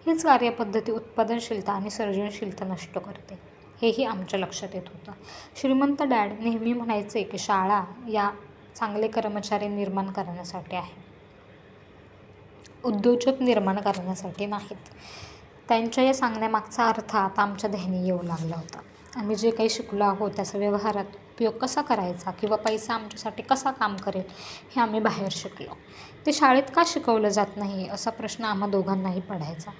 हीच कार्यपद्धती उत्पादनशीलता आणि सर्जनशीलता नष्ट करते, हेही आमच्या लक्षात येत होतं. श्रीमंत डॅड नेहमी म्हणायचे की शाळा या चांगले कर्मचारी निर्माण करण्यासाठी आहे, उद्योजक निर्माण करण्यासाठी नाहीत. त्यांच्या या सांगण्यामागचा अर्थ आता आमच्या ध्यानी येऊ लागला होता. आम्ही जे काही शिकलो आहोत त्याचा व्यवहारात उपयोग कसा करायचा किंवा पैसा आमच्यासाठी कसा काम करेल हे आम्ही बाहेर शिकलो. ते शाळेत का शिकवलं जात नाही असा प्रश्न आम्हा दोघांनाही पडायचा.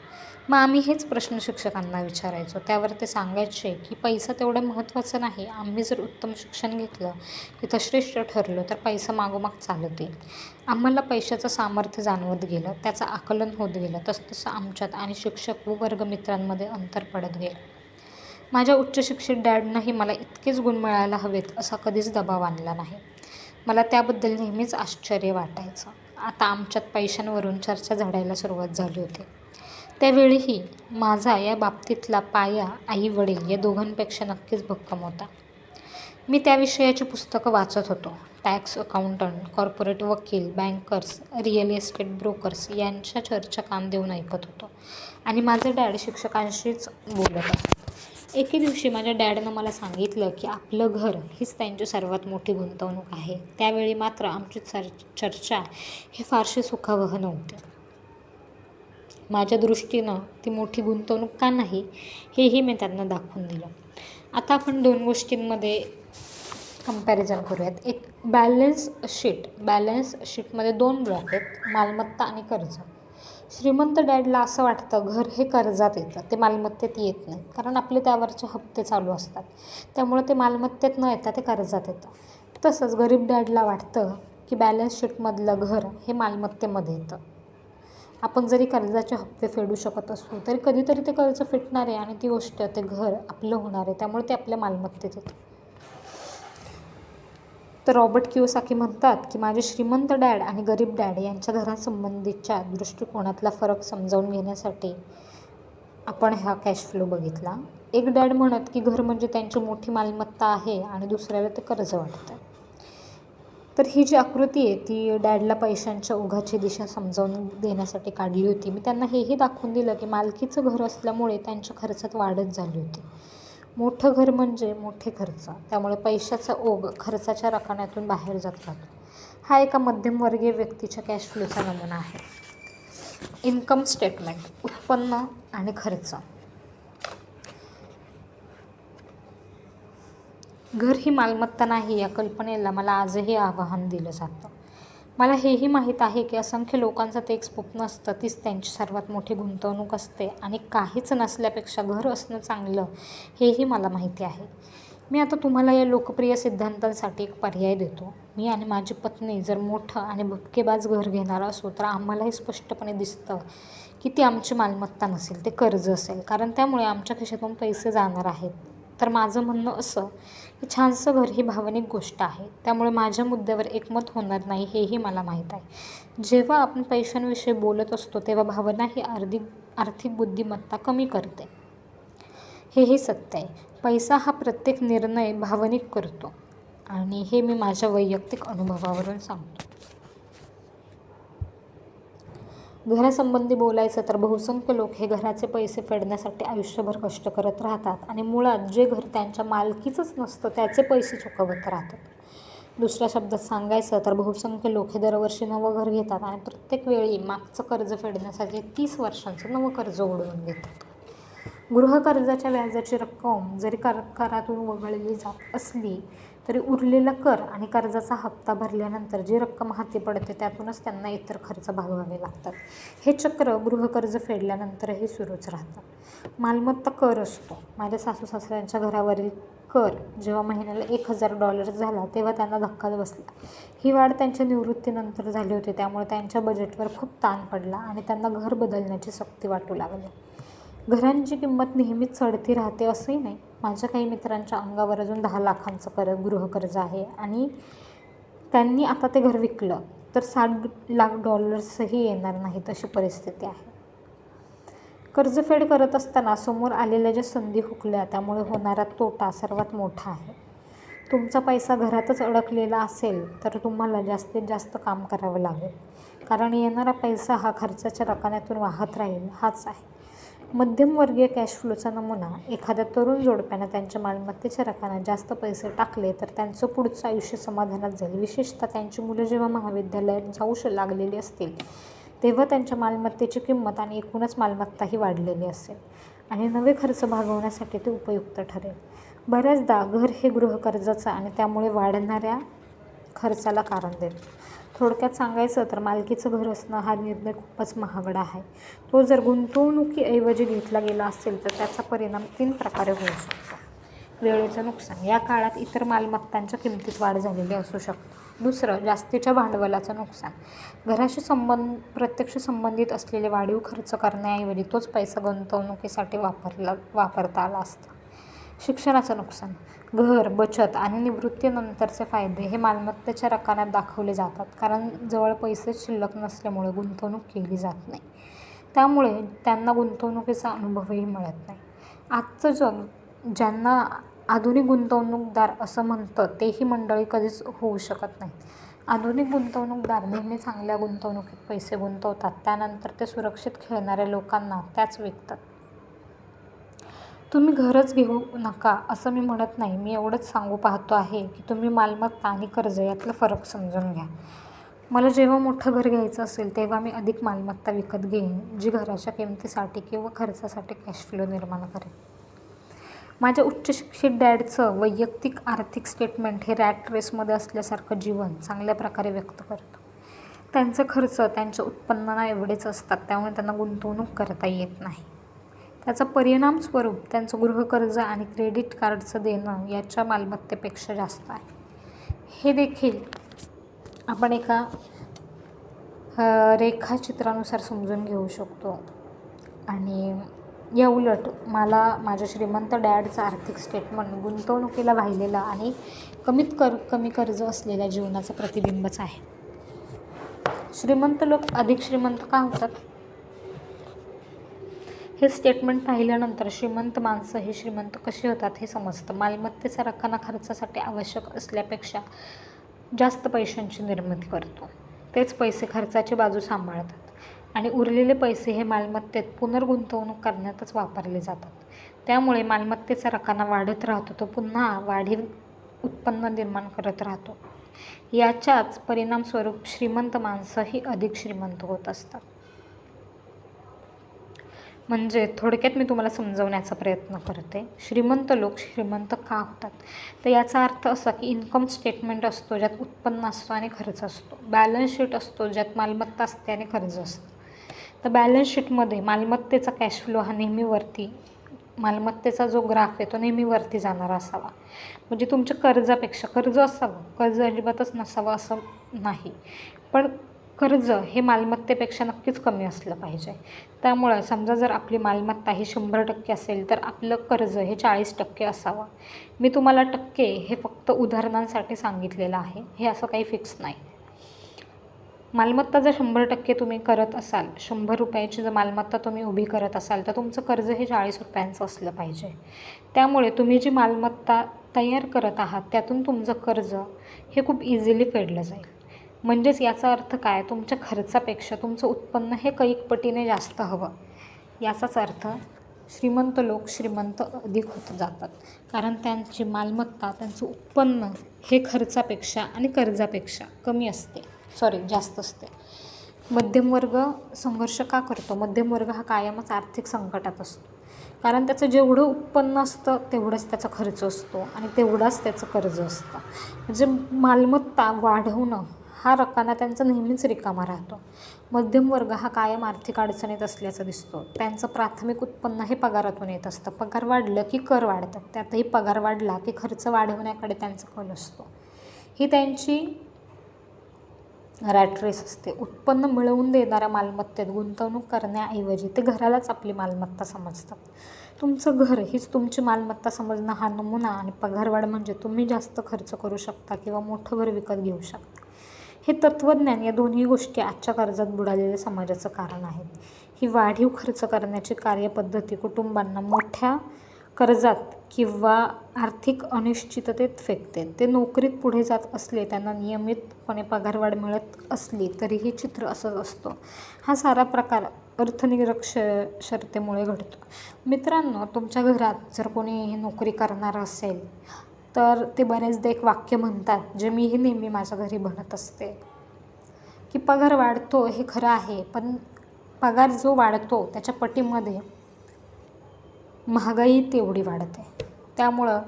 मग आम्ही हेच प्रश्न शिक्षकांना विचारायचो. त्यावर ते सांगायचे की पैसा तेवढं महत्त्वाचं नाही. आम्ही जर उत्तम शिक्षण घेतलं, तिथं श्रेष्ठ ठरलो तर पैसा मागोमाग चालत येईल. आम्हाला पैशाचं सामर्थ्य जाणवत गेलं, त्याचं आकलन होत गेलं. तसतसं आमच्यात आणि शिक्षक व वर्गमित्रांमध्ये अंतर पडत गेलं. माझ्या उच्चशिक्षित डॅडनंही मला इतकेच गुण मिळायला हवेत असा कधीच दबाव आणला नाही. मला त्याबद्दल नेहमीच आश्चर्य वाटायचं. आता आमच्यात पैशांवरून चर्चा झडायला सुरुवात झाली होती. त्यावेळीही माझा या बाबतीतला पाया आई वडील या दोघांपेक्षा नक्कीच भक्कम होता. मी त्या विषयाची पुस्तकं वाचत होतो. टॅक्स अकाउंटंट, कॉर्पोरेट वकील, बँकर्स, रिअल इस्टेट ब्रोकर्स यांच्या चर्चा कान देऊन ऐकत होतो आणि माझे डॅड शिक्षकांशीच बोलत असत. एके दिवशी माझ्या डॅडनं मला सांगितलं की आपलं घर हीच त्यांची सर्वात मोठी गुंतवणूक आहे. त्यावेळी मात्र आमची चर्चा हे फारसे सुखावह नव्हते. माझ्या दृष्टीनं ती मोठी गुंतवणूक का नाही हेही मी त्यांना दाखवून दिलं. आता आपण 2 गोष्टींमध्ये कंपॅरिझन करूयात. एक बॅलन्स शीटमध्ये 2 ब्लॉक आहेत, मालमत्ता आणि कर्ज. श्रीमंत डॅडला असं वाटतं घर हे कर्जात येतं, ते मालमत्तेत येत नाही, कारण आपले त्यावरचे हप्ते चालू असतात. त्यामुळे ते मालमत्तेत न येता ते कर्जात येतं. तसंच गरीब डॅडला वाटतं की बॅलन्स शीटमधलं घर हे मालमत्तेमध्ये येतं. आपण जरी कर्जाचे हप्ते फेडू शकत असलो तरी कधीतरी ते कर्ज फिटणार आहे आणि ती गोष्ट, ते घर आपलं होणार आहे, त्यामुळे ते आपल्या मालमत्तेत येतं. तर रॉबर्ट कियोसाकी म्हणतात की माझे श्रीमंत डॅड आणि गरीब डॅड यांच्या घरासंबंधीच्या दृष्टिकोनातला फरक समजावून घेण्यासाठी आपण हा कॅश फ्लो बघितला. एक डॅड म्हणत की घर म्हणजे त्यांची मोठी मालमत्ता आहे आणि दुसऱ्याला ते कर्ज वाटतं. तर ही जी आकृती आहे ती डॅडला पैशांच्या ओघाची दिशा समजावून देण्यासाठी काढली होती. मी त्यांना हेही दाखवून दिलं की मालकीचं घर असल्यामुळे त्यांच्या खर्चात वाढच झाली होती. मोठं घर म्हणजे मोठे खर्च, त्यामुळे पैशाचा ओघ खर्चाच्या रकण्यातून बाहेर जात राहतो. हा एका मध्यमवर्गीय व्यक्तीच्या कॅश फ्लोचा नमुना आहे. इन्कम स्टेटमेंट, उत्पन्न आणि खर्च. घर ही मालमत्ता नाही या कल्पनेला मला आजही आव्हान दिलं जातं. मला हेही माहीत आहे की असंख्य लोकांचं ते एक स्वप्न असतं, तीच त्यांची सर्वात मोठी गुंतवणूक असते आणि काहीच नसल्यापेक्षा घर असणं चांगलं हेही मला माहिती आहे. मी आता तुम्हाला या लोकप्रिय सिद्धांतांसाठी एक पर्याय देतो. मी आणि माझी पत्नी जर मोठं आणि भपकेबाज घर घेणार असू तर आम्हालाही स्पष्टपणे दिसतं की ती आमची मालमत्ता नसेल, ते कर्ज असेल, कारण त्यामुळे आमच्या खिशातून पैसे जाणार आहेत. तर माझं म्हणणं असं की छानसं घर ही भावनिक गोष्ट आहे, त्यामुळे माझ्या मुद्द्यावर एकमत होणार नाही हेही मला माहीत आहे. जेव्हा आपण पैशांविषयी बोलत असतो तेव्हा भावना ही आर्थिक बुद्धिमत्ता कमी करते. हेही सत्य आहे. पैसा हा प्रत्येक निर्णय भावनिक करतो आणि हे मी माझ्या वैयक्तिक अनुभवावरून सांगतो. घरासंबंधी बोलायचं तर बहुसंख्य लोक हे घराचे पैसे फेडण्यासाठी आयुष्यभर कष्ट करत राहतात आणि मुळात जे घर त्यांच्या मालकीचंच नसतं त्याचे पैसे चुकवत राहतात. दुसऱ्या शब्दात सांगायचं तर बहुसंख्य लोक हे दरवर्षी नवं घर घेतात आणि प्रत्येक वेळी मागचं कर्ज फेडण्यासाठी 30 वर्षांचं नवं कर्ज ओढवून घेतात. गृहकर्जाच्या व्याजाची रक्कम जरी करातून वगळली जात असली तरी उरलेला कर आणि कर्जाचा हप्ता भरल्यानंतर जी रक्कम हाती पडते त्यातूनच त्यांना इतर खर्च भागवावे लागतात. हे चक्र गृहकर्ज फेडल्यानंतरही सुरूच राहतं. मालमत्ता कर असतो. माझ्या सासू-सासऱ्यांच्या घरावरील कर जेव्हा महिन्याला $1,000 झाला तेव्हा त्यांना धक्काच बसला. ही वाढ त्यांच्या निवृत्तीनंतर झाली होती, त्यामुळे त्यांच्या बजेटवर खूप ताण पडला आणि त्यांना घर बदलण्याची सक्ती वाटू लागली. घरांची किंमत नेहमीच चढती राहते असंही नाही. माझ्या काही मित्रांच्या अंगावर अजून 10 लाखांचं गृहकर्ज आहे आणि त्यांनी आता ते घर विकलं तर $60 लाख येणार नाहीत अशी परिस्थिती आहे. कर्जफेड करत असताना समोर आलेल्या ज्या संधी हुकल्या त्यामुळे होणारा तोटा सर्वात मोठा आहे. तुमचा पैसा घरातच अडकलेला असेल तर तुम्हाला जास्तीत जास्त काम करावं लागेल, कारण येणारा पैसा हा खर्चाच्या रकण्यातून वाहत राहील हाच आहे. मध्यमवर्गीय कॅश फ्लोचा नमुना. एखाद्या तरुण जोडप्यानं त्यांच्या मालमत्तेच्या रकण्यात जास्त पैसे टाकले तर त्यांचं पुढचं आयुष्य समाधानात जाईल. विशेषतः त्यांची मुलं जेव्हा महाविद्यालयात जाऊ लागलेली असतील तेव्हा त्यांच्या मालमत्तेची किंमत आणि एकूणच मालमत्ताही वाढलेली असेल आणि नवे खर्च भागवण्यासाठी ते उपयुक्त ठरेल. बऱ्याचदा घर हे गृहकर्जाचं आणि त्यामुळे वाढणाऱ्या खर्चाला कारण देतं. थोडक्यात सांगायचं तर मालकीचं घर असणं हा निर्णय खूपच महागडा आहे. तो जर गुंतवणुकीऐवजी घेतला गेला असेल तर त्याचा परिणाम 3 प्रकारे होऊ शकतो. वेळेचं नुकसान. या काळात इतर मालमत्तांच्या किमतीत वाढ झालेली असू शकते. दुसरं, जास्तीच्या भांडवलाचं नुकसान. घराशी प्रत्यक्ष संबंधित असलेले वाढीव खर्च करण्याऐवजी तोच पैसा गुंतवणुकीसाठी वापरता आला असता. शिक्षणाचं नुकसान. घर, बचत आणि निवृत्तीनंतरचे फायदे हे मालमत्तेच्या रकण्यात दाखवले जातात, कारण जवळ पैसेच शिल्लक नसल्यामुळे गुंतवणूक केली जात नाही. त्यामुळे त्यांना गुंतवणुकीचा अनुभवही मिळत नाही. आजचं जग ज्यांना आधुनिक गुंतवणूकदार असं म्हणतं तेही मंडळी कधीच होऊ शकत नाहीत. आधुनिक गुंतवणूकदार नेहमी चांगल्या गुंतवणुकीत पैसे गुंतवतात, त्यानंतर ते सुरक्षित खेळणाऱ्या लोकांना त्याच विकतात. तुम्ही घरच घेऊ नका असं मी म्हणत नाही. मी एवढंच सांगू पाहतो आहे की तुम्ही मालमत्ता आणि कर्ज यातला फरक समजून घ्या. मला जेव्हा मोठं घर घ्यायचं असेल तेव्हा मी अधिक मालमत्ता विकत घेईन, जी घराच्या किमतीसाठी किंवा खर्चासाठी कॅश फ्लो निर्माण करेल. माझ्या उच्च शिक्षित डॅडचं वैयक्तिक आर्थिक स्टेटमेंट हे रॅट रेसमध्ये असल्यासारखं जीवन चांगल्या प्रकारे व्यक्त करतं. त्यांचे खर्च त्यांच्या उत्पन्नाला एवढेच असतात, त्यामुळे त्यांना गुंतवणूक करता येत नाही. त्याचा परिणाम स्वरूप त्यांचं गृहकर्ज आणि क्रेडिट कार्डचं देणं याच्या मालमत्तेपेक्षा जास्त आहे. हे देखील आपण एका रेखाचित्रानुसार समजून घेऊ शकतो. आणि या उलट मला माझ्या श्रीमंत डॅडचं आर्थिक स्टेटमेंट गुंतवणुकीला वाहिलेलं आणि कमी कर्ज असलेल्या जीवनाचं प्रतिबिंबच आहे. श्रीमंत लोक अधिक श्रीमंत का होतात? हे स्टेटमेंट पाहिल्यानंतर श्रीमंत माणसं हे श्रीमंत कशी होतात हे समजतं. मालमत्तेचा रकाना खर्चासाठी आवश्यक असल्यापेक्षा जास्त पैशांची निर्मिती करतो. तेच पैसे खर्चाची बाजू सांभाळतात आणि उरलेले पैसे हे मालमत्तेत पुनर्गुंतवणूक करण्यातच वापरले जातात. त्यामुळे मालमत्तेचा रकाना वाढत राहतो, तो पुन्हा वाढीव उत्पन्न निर्माण करत राहतो. याच्याच परिणामस्वरूप श्रीमंत माणसं ही अधिक श्रीमंत होत असतात. म्हणजे थोडक्यात मी तुम्हाला समजवण्याचा प्रयत्न करते. श्रीमंत लोक श्रीमंत का होतात? तर याचा अर्थ असा की इन्कम स्टेटमेंट असतो ज्यात उत्पन्न असतं आणि खर्च असतो. बॅलन्स शीट असतो ज्यात मालमत्ता असते आणि कर्ज असतं. तर बॅलन्स शीटमध्ये मालमत्तेचा कॅश फ्लो हा नेहमी वरती, मालमत्तेचा जो ग्राफ आहे तो नेहमी वरती जाणारा असावा. म्हणजे तुमच्या कर्जापेक्षा कर्ज असावं, कर्ज अजिबातच नसावं असं नाही, पण कर्ज हे मालमत्तेपेक्षा नक्कीच कमी असलं पाहिजे. त्यामुळं समजा जर आपली मालमत्ता ही 100% असेल तर आपलं कर्ज हे 40% असावं. मी तुम्हाला टक्के हे फक्त उदाहरणांसाठी सांगितलेलं आहे, हे असं काही फिक्स नाही. मालमत्ता जर 100% तुम्ही करत असाल, 100 रुपयाची जर मालमत्ता तुम्ही उभी करत असाल तर तुमचं कर्ज हे 40 रुपयांचं असलं पाहिजे. त्यामुळे तुम्ही जी मालमत्ता तयार करत आहात त्यातून तुमचं कर्ज हे खूप इझिली फेडलं जाईल. म्हणजेच याचा अर्थ काय? तुमच्या खर्चापेक्षा तुमचं उत्पन्न हे कैक पटीने जास्त हवं. याचाच अर्थ श्रीमंत लोक श्रीमंत अधिक होत जातात, कारण त्यांची मालमत्ता, त्यांचं उत्पन्न हे खर्चापेक्षा आणि कर्जापेक्षा जास्त असते. मध्यमवर्ग संघर्ष का करतो? मध्यमवर्ग हा कायमच आर्थिक संकटात असतो, कारण त्याचं जेवढं उत्पन्न असतं तेवढंच त्याचा खर्च असतो आणि तेवढाच त्याचं कर्ज असतं. म्हणजे मालमत्ता वाढवणं हा रकाना त्यांचा नेहमीच रिकामा राहतो. मध्यम वर्ग हा कायम आर्थिक अडचणीत असल्याचं दिसतो. त्यांचं प्राथमिक उत्पन्न हे पगारातून येत असतं. पगार वाढलं की कर वाढतात, त्यातही पगार वाढला की खर्च वाढवण्याकडे त्यांचा कल असतो. ही त्यांची रॅट रेस असते. उत्पन्न मिळवून देणाऱ्या मालमत्तेत गुंतवणूक करण्याऐवजी ते घरालाच आपली मालमत्ता समजतात. तुमचं घर हीच तुमची मालमत्ता समजणं हा नमुना आणि पगारवाढ म्हणजे तुम्ही जास्त खर्च करू शकता किंवा मोठं घर विकत घेऊ शकता. हे तत्त्वज्ञान, या दोन्ही गोष्टी आजच्या कर्जात बुडालेल्या समाजाचं कारण आहेत. ही वाढीव खर्च करण्याची कार्यपद्धती कुटुंबांना मोठ्या कर्जात किंवा आर्थिक अनिश्चिततेत फेकते. ते नोकरीत पुढे जात असले, त्यांना नियमितपणे पगारवाढ मिळत असली तरीही चित्र असंच असतं. हा सारा प्रकार अर्थनिरक्षरतेमुळे घडतो. मित्रांनो, तुमच्या घरात जर कोणी नोकरी करणारं असेल तर ते बरेचदा एक वाक्य म्हणतात, जे मीही नेहमी माझ्या घरी म्हणत असते, की पगार वाढतो हे खरं आहे, पण पगार जो वाढतो त्याच्या पटीमध्ये महागाई तेवढी वाढते. त्यामुळं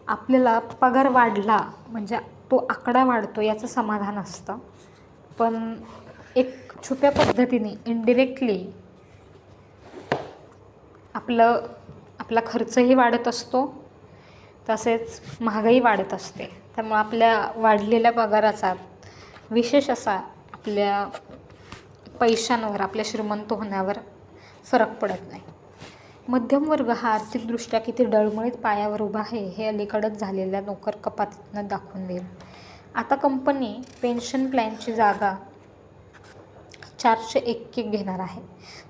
आपल्याला पगार वाढला म्हणजे तो आकडा वाढतो याचं समाधान असतं, पण एक छुप्या पद्धतीने इनडिरेक्टली आपला खर्चही वाढत असतो, तसेच महागाई वाढत असते. त्यामुळे आपल्या वाढलेल्या पगाराचा विशेष असा आपल्या पैशांवर, आपल्या श्रीमंत होण्यावर फरक पडत नाही. मध्यम वर्ग हा आर्थिकदृष्ट्या किती डळमळीत पायावर उभा आहे हे अलीकडंच झालेल्या नोकर कपातीतनं दाखवून देईल. आता कंपनी पेन्शन प्लॅनची जागा 401 घेणार आहे.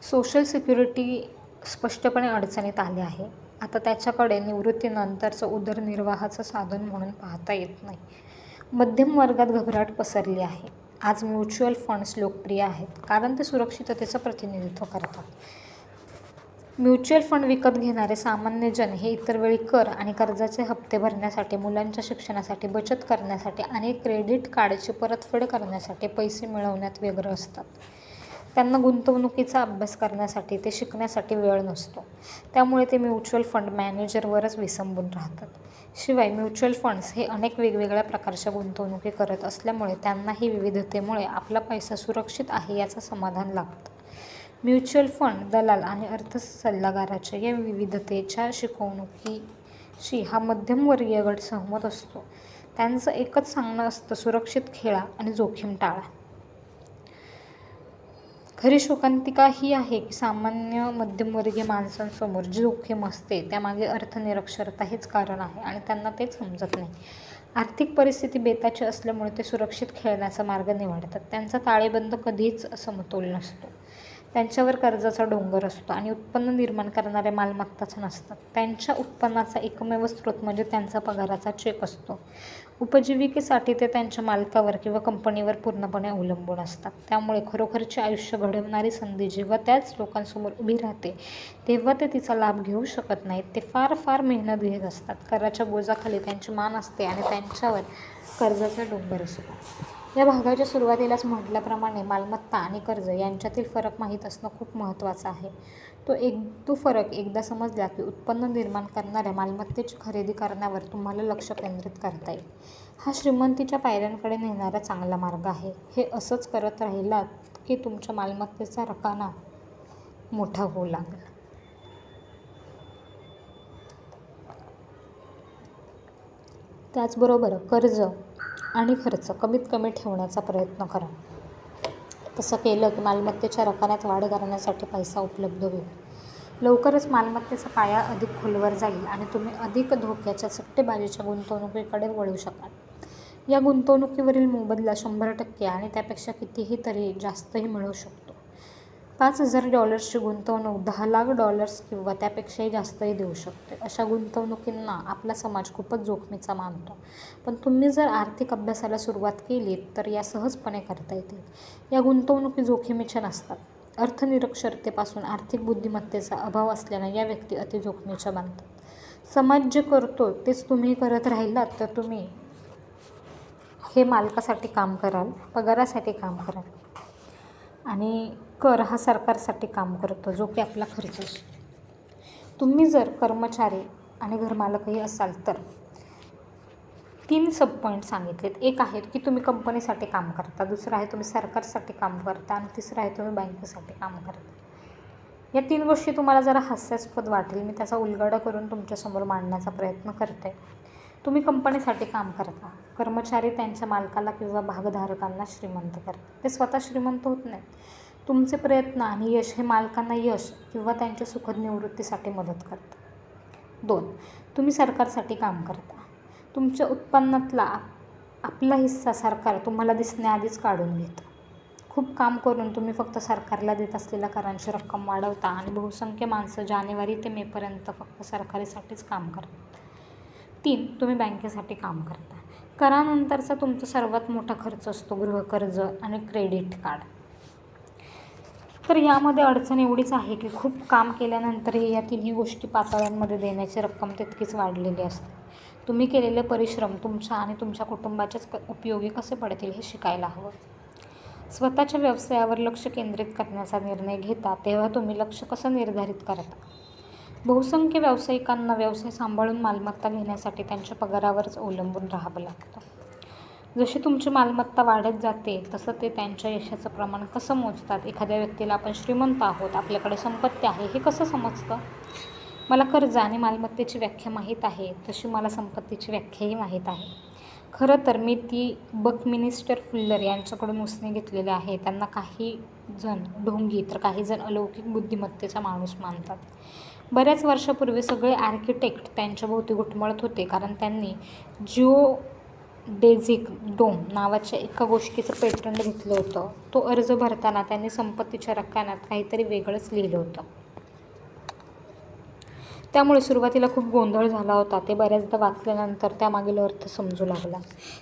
सोशल सिक्युरिटी स्पष्टपणे अडचणीत आले आहे. आता त्याच्याकडे निवृत्तीनंतरचं उदरनिर्वाहाचं साधन म्हणून पाहता येत नाही. मध्यम वर्गात घबराट पसरली आहे. आज म्युच्युअल फंड्स लोकप्रिय आहेत कारण ते सुरक्षिततेचं प्रतिनिधित्व करतात. म्युच्युअल फंड विकत घेणारे सामान्य जन हे इतर वेळी कर आणि कर्जाचे हप्ते भरण्यासाठी, मुलांच्या शिक्षणासाठी, बचत करण्यासाठी आणि क्रेडिट कार्डची परतफेड करण्यासाठी पैसे मिळवण्यात व्यग्र असतात. त्यांना गुंतवणुकीचा अभ्यास करण्यासाठी, ते शिकण्यासाठी वेळ नसतो. त्यामुळे ते म्युच्युअल फंड मॅनेजरवरच विसंबून राहतात. शिवाय म्युच्युअल फंड्स हे अनेक वेगवेगळ्या प्रकारच्या गुंतवणुकी करत असल्यामुळे त्यांनाही विविधतेमुळे आपला पैसा सुरक्षित आहे याचं समाधान लाभतं. म्युच्युअल फंड दलाल आणि अर्थ सल्लागाराच्या या विविधतेच्या शिकवणुकीशी हा मध्यमवर्गीय गट सहमत असतो. त्यांचं एकच सांगणं असतं, सुरक्षित खेळा आणि जोखीम टाळा. खरी शोकांतिका ही आहे की सामान्य मध्यमवर्गीय माणसांसमोर जी जोखीम असते त्यामागे अर्थनिरक्षरता हेच कारण आहे आणि त्यांना तेच समजत नाही. आर्थिक परिस्थिती बेताची असल्यामुळे ते सुरक्षित खेळण्याचा मार्ग निवडतात. त्यांचा ताळेबंद कधीच समतोल नसतो. त्यांच्यावर कर्जाचा डोंगर असतो आणि उत्पन्न निर्माण करणाऱ्या मालमत्ताच नसतात. त्यांच्या उत्पन्नाचा एकमेव स्रोत म्हणजे त्यांचा पगाराचा चेक असतो. उपजीविकेसाठी ते त्यांच्या मालकावर किंवा कंपनीवर पूर्णपणे अवलंबून असतात. त्यामुळे खरोखरचे आयुष्य घडवणारी संधी जेव्हा त्याच लोकांसमोर उभी राहते तेव्हा ते तिचा लाभ घेऊ शकत नाहीत. ते फार फार मेहनत घेत असतात. कराच्या बोजाखाली त्यांची मान असते आणि त्यांच्यावर कर्जाचा डोंगर असतो. या भागाच्या सुरुवातीलाच म्हटल्याप्रमाणे मालमत्ता आणि कर्ज यांच्यातील फरक माहीत असणं खूप महत्त्वाचं आहे. तो फरक एकदा समजला की उत्पन्न निर्माण करणाऱ्या मालमत्तेची खरेदी करण्यावर तुम्हाला लक्ष केंद्रित करता येईल. हा श्रीमंतीच्या पायऱ्यांकडे नेणारा चांगला मार्ग आहे. हे असंच करत राहिलात की तुमच्या मालमत्तेचा रकाना मोठा होऊ लागेल. त्याचबरोबर कर्ज आणि खर्च कमीत कमी ठेवण्याचा प्रयत्न करा. तसं केलं की मालमत्तेच्या रकण्यात वाढ करण्यासाठी पैसा उपलब्ध होईल. लवकरच मालमत्तेचा पाया अधिक खोलवर जाईल आणि तुम्ही अधिक धोक्याच्या सट्टेबाजीच्या गुंतवणुकीकडे वळू शकाल. या गुंतवणुकीवरील मोबदला 100% आणि त्यापेक्षा कितीही तरी जास्तही मिळू शकतो. $5,000ची गुंतवणूक $10,00,000 किंवा त्यापेक्षाही जास्तही देऊ शकते. अशा गुंतवणुकींना आपला समाज खूपच जोखमीचा मानतो. पण तुम्ही जर आर्थिक अभ्यासाला सुरुवात केलीत तर या सहजपणे करता येतील. या गुंतवणुकी जोखमीच्या नसतात. अर्थनिरक्षरतेपासून आर्थिक बुद्धिमत्तेचा अभाव असल्यानं या व्यक्ती अतिजोखमीच्या बनतात. समाज जे करतो तेच तुम्ही करत राहिलात तर तुम्ही हे मालकासाठी काम कराल, पगारासाठी काम कराल आणि कर हा सरकारसाठी काम करतो जो की आपला खर्च असतो. तुम्ही जर कर्मचारी आणि घरमालकही असाल तर 3 सब पॉईंट सांगितलेत. एक आहे की तुम्ही कंपनीसाठी काम करता, दुसरं आहे तुम्ही सरकारसाठी काम करता आणि तिसरं आहे तुम्ही बँकेसाठी काम करता. या 3 गोष्टी तुम्हाला जरा हास्यास्पद वाटेल. मी त्याचा उलगडा करून तुमच्यासमोर मांडण्याचा प्रयत्न करते. तुम्ही कंपनीसाठी काम करता. कर्मचारी त्यांच्या मालकाला किंवा भागधारकांना श्रीमंत करतात. ते स्वतः श्रीमंत होत नाहीत. तुमचे प्रयत्न आणि यश हे मालकांना यश किंवा त्यांच्या सुखद निवृत्तीसाठी मदत करतं. 2. तुम्ही सरकारसाठी काम करता. तुमच्या उत्पन्नातला आपला हिस्सा सरकार तुम्हाला दिसण्याआधीच काढून घेतं. खूप काम करून तुम्ही फक्त सरकारला देत असलेल्या करांची रक्कम वाढवता आणि बहुसंख्य माणसं जानेवारी ते मेपर्यंत फक्त सरकारीसाठीच काम करतात. 3. तुम्ही बँकेसाठी काम करता. करानंतरचा तुमचा सर्वात मोठा खर्च असतो गृहकर्ज आणि क्रेडिट कार्ड. तर यामध्ये अडचण एवढीच आहे की खूप काम केल्यानंतरही या 3ही गोष्टी पातळ्यांमध्ये देण्याची रक्कम तितकीच वाढलेली असते. तुम्ही केलेले परिश्रम तुमच्या आणि तुमच्या कुटुंबाच्याच उपयोगी कसे पडतील हे शिकायला हवं. स्वतःच्या व्यवसायावर लक्ष केंद्रित करण्याचा निर्णय घेता तेव्हा तुम्ही लक्ष कसं निर्धारित करता? बहुसंख्य व्यावसायिकांना व्यवसाय सांभाळून मालमत्ता घेण्यासाठी त्यांच्या पगारावरच अवलंबून राहावं लागतं. जशी तुमची मालमत्ता वाढत जाते तसं ते त्यांच्या यशाचं प्रमाण कसं मोजतात? एखाद्या व्यक्तीला आपण श्रीमंत आहोत, आपल्याकडे संपत्ती आहे हे कसं समजतं? मला कर्ज आणि मालमत्तेची व्याख्या माहीत आहे तशी मला संपत्तीची व्याख्याही माहीत आहे. खरं तर मी ती बकमिनिस्टर फुल्लर यांच्याकडून उसने घेतलेली आहे. त्यांना काही जण ढोंगी तर काही जण अलौकिक बुद्धिमत्तेचा माणूस मानतात. बऱ्याच वर्षापूर्वी सगळे आर्किटेक्ट त्यांच्याभोवती घुटमळत होते कारण त्यांनी जिओडेसिक डोम नावाच्या एका गोष्टीचं पेटंट घेतलं होतं. तो अर्ज भरताना त्यांनी संपत्तीच्या रकान्यात काहीतरी वेगळंच लिहिलं होतं. त्यामुळे सुरुवातीला खूप गोंधळ झाला होता. ते बऱ्याचदा वाचल्यानंतर त्यामागील अर्थ समजू लागला.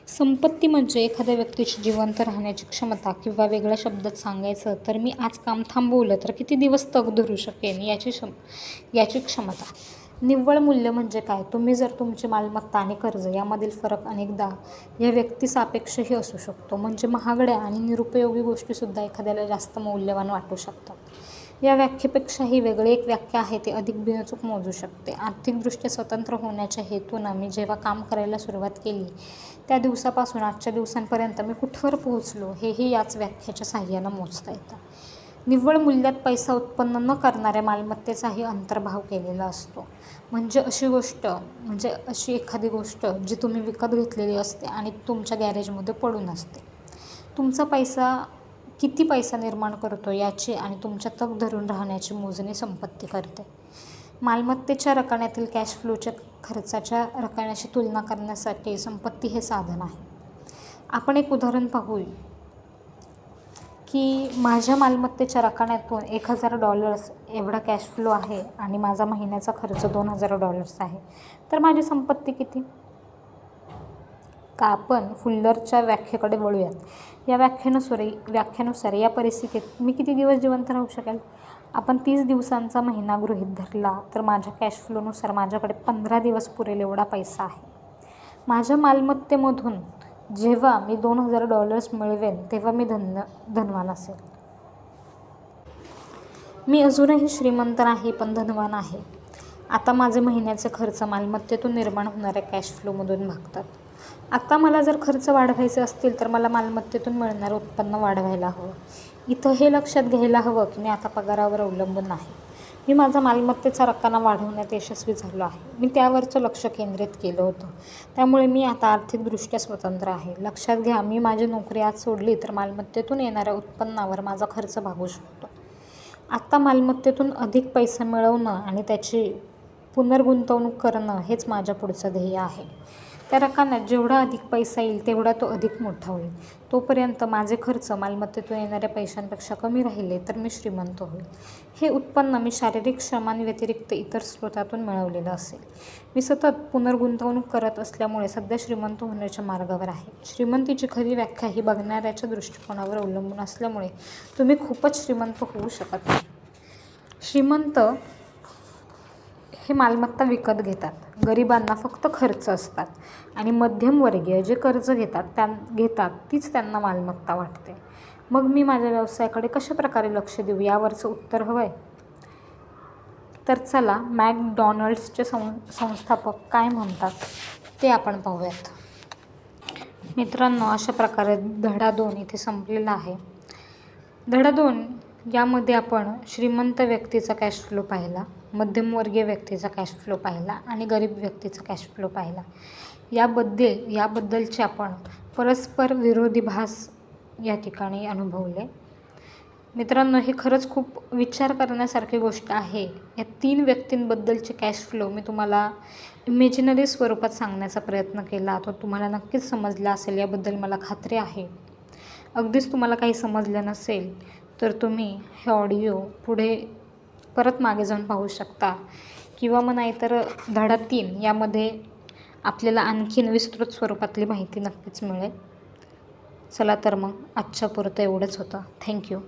संपत्ती म्हणजे एखाद्या व्यक्तीची जिवंत राहण्याची क्षमता, किंवा वेगळ्या शब्दात सांगायचं तर मी आज काम थांबवलं तर किती दिवस तग धरू शकेन याची क्षमता. निव्वळ मूल्य म्हणजे काय? तुम्ही जर तुमची मालमत्ता आणि कर्ज यामधील फरक अनेकदा या व्यक्तिसापेक्षही असू शकतो. म्हणजे महागड्या आणि निरुपयोगी गोष्टीसुद्धा एखाद्याला जास्त मौल्यवान वाटू शकतात. या व्याख्येपेक्षाही वेगळी एक व्याख्या आहे, ती अधिक बिनचूक मोजू शकते. आर्थिकदृष्ट्या स्वतंत्र होण्याच्या हेतूनं मी जेव्हा काम करायला सुरुवात केली त्या दिवसापासून आजच्या दिवसांपर्यंत मी कुठवर पोहोचलो हेही याच व्याख्येच्या साहाय्यानं मोजता येतं. निव्वळ मूल्यात पैसा उत्पन्न न करणाऱ्या मालमत्तेचाही अंतर्भाव केलेला असतो. म्हणजे अशी एखादी गोष्ट जी तुम्ही विकत घेतलेली असते आणि तुमच्या गॅरेजमध्ये पडून असते. तुमचा पैसा किती पैसा निर्माण करतो याची आणि तुमच्या तग धरून राहण्याची मोजणी संपत्ती करते. मालमत्तेच्या रकण्यातील कॅश फ्लोच्या खर्चाच्या रकण्याशी तुलना करण्यासाठी संपत्ती हे साधन आहे. आपण एक उदाहरण पाहू की माझ्या मालमत्तेच्या रकण्यातून $1000 एवढा कॅश फ्लो आहे आणि माझा महिन्याचा खर्च $2000 आहे, तर माझी संपत्ती किती? का आपण फुल्लरच्या व्याख्येकडे वळूयात. या व्याख्येनुसार या परिस्थितीत मी किती दिवस जिवंत राहू शकेल? आपण 30 दिवसांचा महिना गृहीत धरला तर माझ्या कॅश फ्लोनुसार माझ्याकडे 15 दिवस पुरेल एवढा पैसा आहे. माझ्या मालमत्तेमधून जेव्हा मी $2000 मिळवेन तेव्हा मी धनवान असेल. मी अजूनही श्रीमंत नाही, पण धनवान आहे. आता माझे महिन्याचे खर्च मालमत्तेतून निर्माण होणाऱ्या कॅश फ्लोमधून भागतात. आता मला जर खर्च वाढवायचे असतील तर मला मालमत्तेतून मिळणारं उत्पन्न वाढवायला हवं. इथं हे लक्षात घ्यायला हवं की मी आता पगारावर अवलंबून नाही. मी माझा मालमत्तेचा रकाना वाढवण्यात यशस्वी झालो आहे. मी त्यावरचं लक्ष केंद्रित केलं होतं. त्यामुळे मी आता आर्थिकदृष्ट्या स्वतंत्र आहे. लक्षात घ्या, मी माझी नोकरी आज सोडली तर मालमत्तेतून येणाऱ्या उत्पन्नावर माझा खर्च भागू शकतो. आत्ता मालमत्तेतून अधिक पैसा मिळवणं आणि त्याची पुनर्गुंतवणूक करणं हेच माझ्या पुढचं ध्येय आहे. त्या रकण्यात जेवढा अधिक पैसा येईल तेवढा तो अधिक मोठा होईल. तोपर्यंत माझे खर्च मालमत्तेतून येणाऱ्या पैशांपेक्षा कमी राहिले तर मी श्रीमंत होईल. हे उत्पन्न मी शारीरिक श्रमांव्यतिरिक्त इतर स्रोतातून मिळवलेलं असेल. मी सतत पुनर्गुंतवणूक करत असल्यामुळे सध्या श्रीमंत होण्याच्या मार्गावर आहे. श्रीमंतीची खरी व्याख्या ही बघणाऱ्याच्या दृष्टिकोनावर अवलंबून असल्यामुळे तुम्ही खूपच श्रीमंत होऊ शकत नाही. श्रीमंत हे मालमत्ता विकत घेतात, गरिबांना फक्त खर्च असतात, आणि मध्यमवर्गीय जे कर्ज घेतात तीच त्यांना मालमत्ता वाटते. मग मी माझ्या व्यवसायाकडे कशा प्रकारे लक्ष देऊ यावरचं उत्तर हवं आहे. तर चला, मॅकडॉनल्ड्सचे संस्थापक काय म्हणतात ते आपण पाहूयात. मित्रांनो, अशा प्रकारे धडा 2 इथे संपलेला आहे. धडा 2 यामध्ये आपण श्रीमंत व्यक्तीचा कॅश फ्लो पाहिला, मध्यमवर्गीय व्यक्तीचा कॅश फ्लो पाहिला आणि गरीब व्यक्तीचा कॅश फ्लो पाहिला. याबद्दलचे आपण परस्पर विरोधी भास या ठिकाणी अनुभवले. मित्रांनो, हे खरंच खूप विचार करण्यासारखी गोष्ट आहे. या 3 व्यक्तींबद्दलचे कॅश फ्लो मी तुम्हाला इमॅजिनरी स्वरूपात सांगण्याचा प्रयत्न केला. तो तुम्हाला नक्कीच समजला असेल याबद्दल मला खात्री आहे. अगदीच तुम्हाला काही समजलं नसेल तर तुम्ही हे ऑडिओ पुढे परत मागे जाऊन पाहू शकता, किंवा मग नाहीतर धडा 3 यामध्ये आपल्याला आणखीन विस्तृत स्वरूपातली माहिती नक्कीच मिळेल. चला तर मग आजच्या पुरतं एवढंच होतं. थँक्यू.